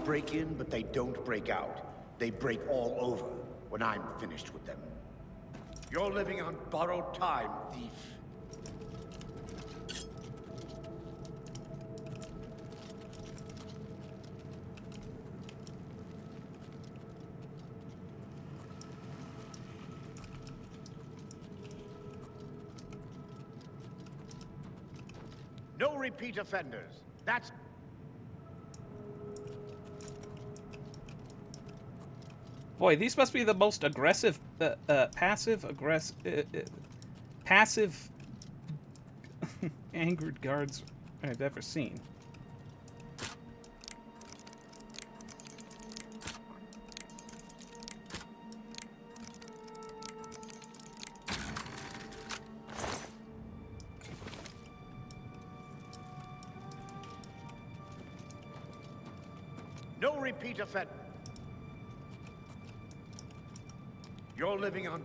Break in, but they don't break out. They break all over when I'm finished with them. You're living on borrowed time, thief. No repeat offenders. That's... Boy, these must be the most aggressive, passive angered guards I've ever seen. No repeat offense. You're living on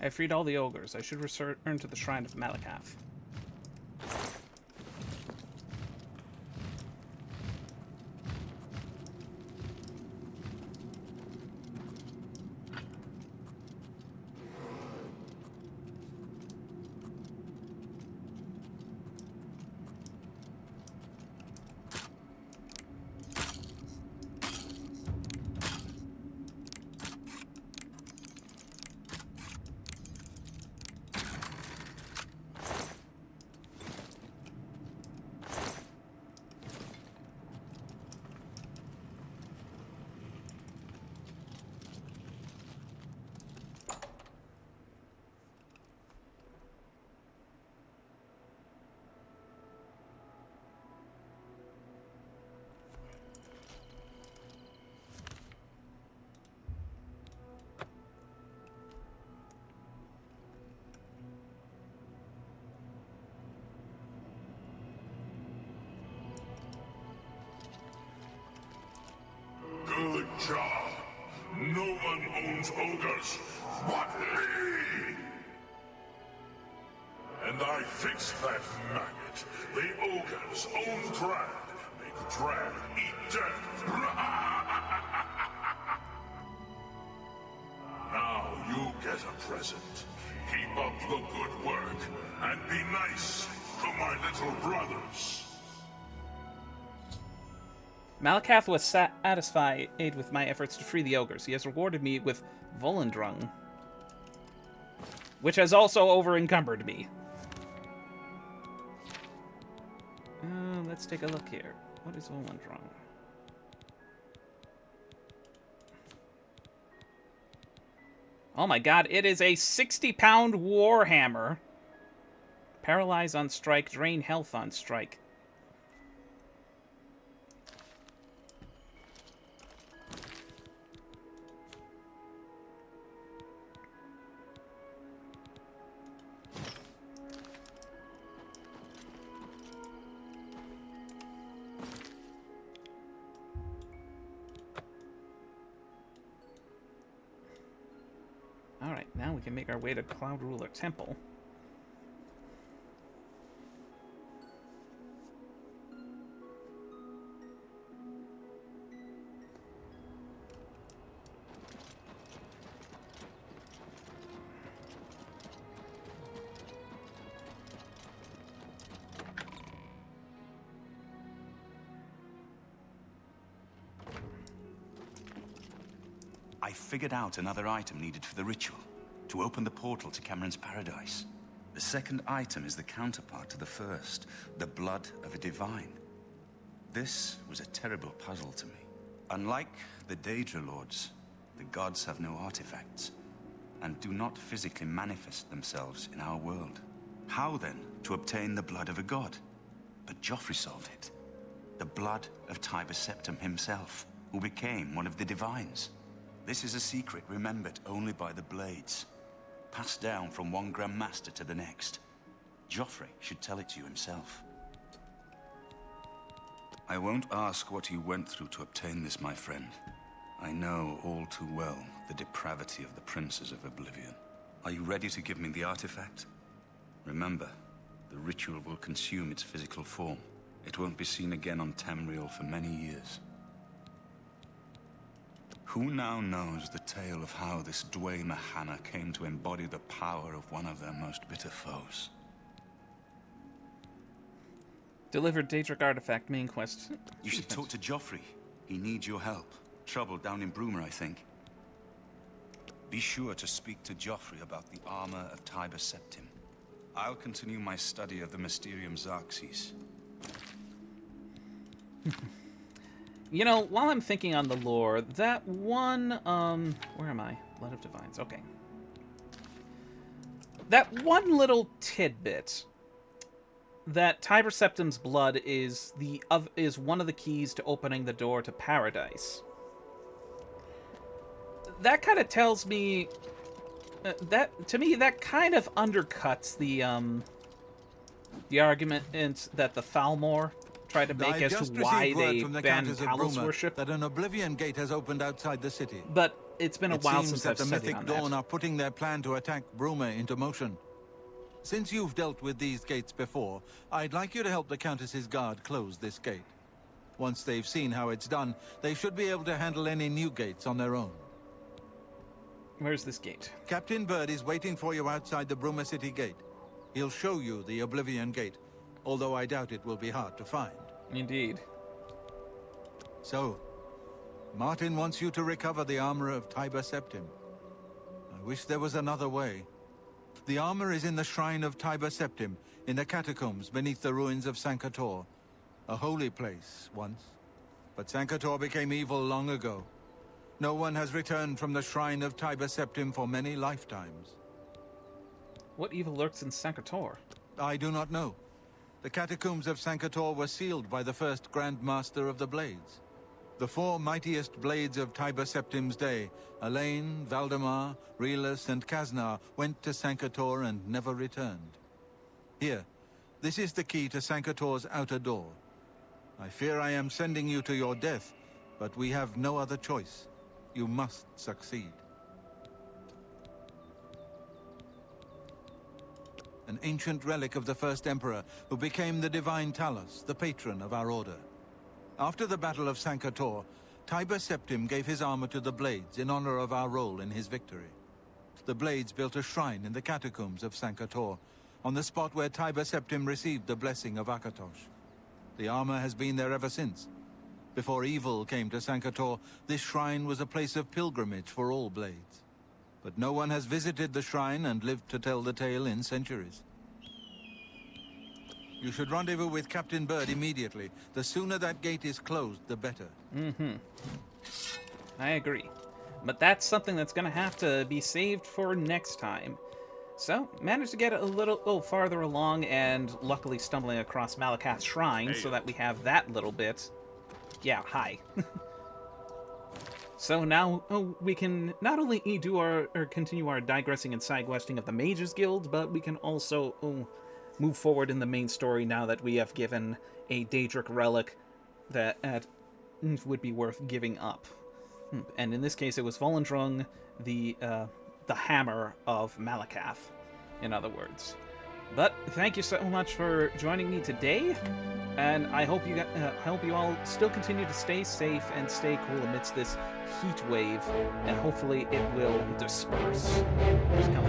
I freed all the ogres. I should return to the Shrine of Malakath. Good job. No one owns ogres but me! And I fixed that maggot. The ogres own Drag. Make Drag eat death. Now you get a present. Keep up the good work, and be nice to my little brothers. Malakath was satisfied with my efforts to free the ogres. He has rewarded me with Volendrung, which has also over-encumbered me. Let's take a look here. What is Volendrung? Oh my god, it is a 60-pound warhammer. Paralyze on strike, drain health on strike. Alright, now we can make our way to Cloud Ruler Temple. I figured out another item needed for the ritual, to open the portal to Cameron's paradise. The second item is the counterpart to the first, the blood of a divine. This was a terrible puzzle to me. Unlike the Daedra Lords, the gods have no artifacts, and do not physically manifest themselves in our world. How then to obtain the blood of a god? But Joffrey solved it. The blood of Tiber Septim himself, who became one of the divines. This is a secret remembered only by the Blades, passed down from one Grand Master to the next. Joffrey should tell it to you himself. I won't ask what you went through to obtain this, my friend. I know all too well the depravity of the princes of Oblivion. Are you ready to give me the artifact? Remember, the ritual will consume its physical form. It won't be seen again on Tamriel for many years. Who now knows the tale of how this Dwayne Mahana came to embody the power of one of their most bitter foes? Delivered Daedric artifact, main quest. You should talk to Joffrey. He needs your help. Trouble down in Broomer, I think. Be sure to speak to Joffrey about the armor of Tiber Septim. I'll continue my study of the Mysterium Xarxes. You know, while I'm thinking on the lore, that one, where am I? Blood of Divines, okay. That one little tidbit that Tiber Septim's blood is one of the keys to opening the door to paradise. That kind of tells me to me that kind of undercuts the argument that the Thalmor tried to make as to why they banned palace worship. That an Oblivion Gate has opened outside the city. But it's been a while since I've the studied Mythic on Dawn that. are putting their plan to attack Bruma into motion. Since you've dealt with these gates before, I'd like you to help the Countess's guard close this gate. Once they've seen how it's done, they should be able to handle any new gates on their own. Where's this gate? Captain Bird is waiting for you outside the Bruma City gate. He'll show you the Oblivion Gate, although I doubt it will be hard to find. Indeed. So, Martin wants you to recover the armor of Tiber Septim. I wish there was another way. The armor is in the shrine of Tiber Septim, in the catacombs beneath the ruins of Sankator. A holy place, once. But Sankator became evil long ago. No one has returned from the shrine of Tiber Septim for many lifetimes. What evil lurks in Sankator? I do not know. The catacombs of Sankator were sealed by the first Grand Master of the Blades. The four mightiest blades of Tiber Septim's day, Elaine, Valdemar, Relus, and Kaznar, went to Sankator and never returned. Here, this is the key to Sankator's outer door. I fear I am sending you to your death, but we have no other choice. You must succeed. An ancient relic of the first Emperor, who became the Divine Talos, the patron of our order. After the Battle of Sankator, Tiber Septim gave his armor to the Blades in honor of our role in his victory. The Blades built a shrine in the catacombs of Sankator, on the spot where Tiber Septim received the blessing of Akatosh. The armor has been there ever since. Before evil came to Sankator, this shrine was a place of pilgrimage for all Blades. But no one has visited the shrine and lived to tell the tale in centuries. You should rendezvous with Captain Bird immediately. The sooner that gate is closed, the better. Mm-hmm. I agree. But that's something that's going to have to be saved for next time. So, managed to get a little farther along and luckily stumbling across Malakath's shrine so that we have that little bit. Yeah, hi. So now we can not only do continue our digressing and side questing of the Mages Guild, but we can also move forward in the main story now that we have given a Daedric relic that would be worth giving up. And in this case, it was Volendrung, the hammer of Malakath, in other words. But thank you so much for joining me today, and I hope you all still continue to stay safe and stay cool amidst this heat wave, and hopefully it will disperse. Just come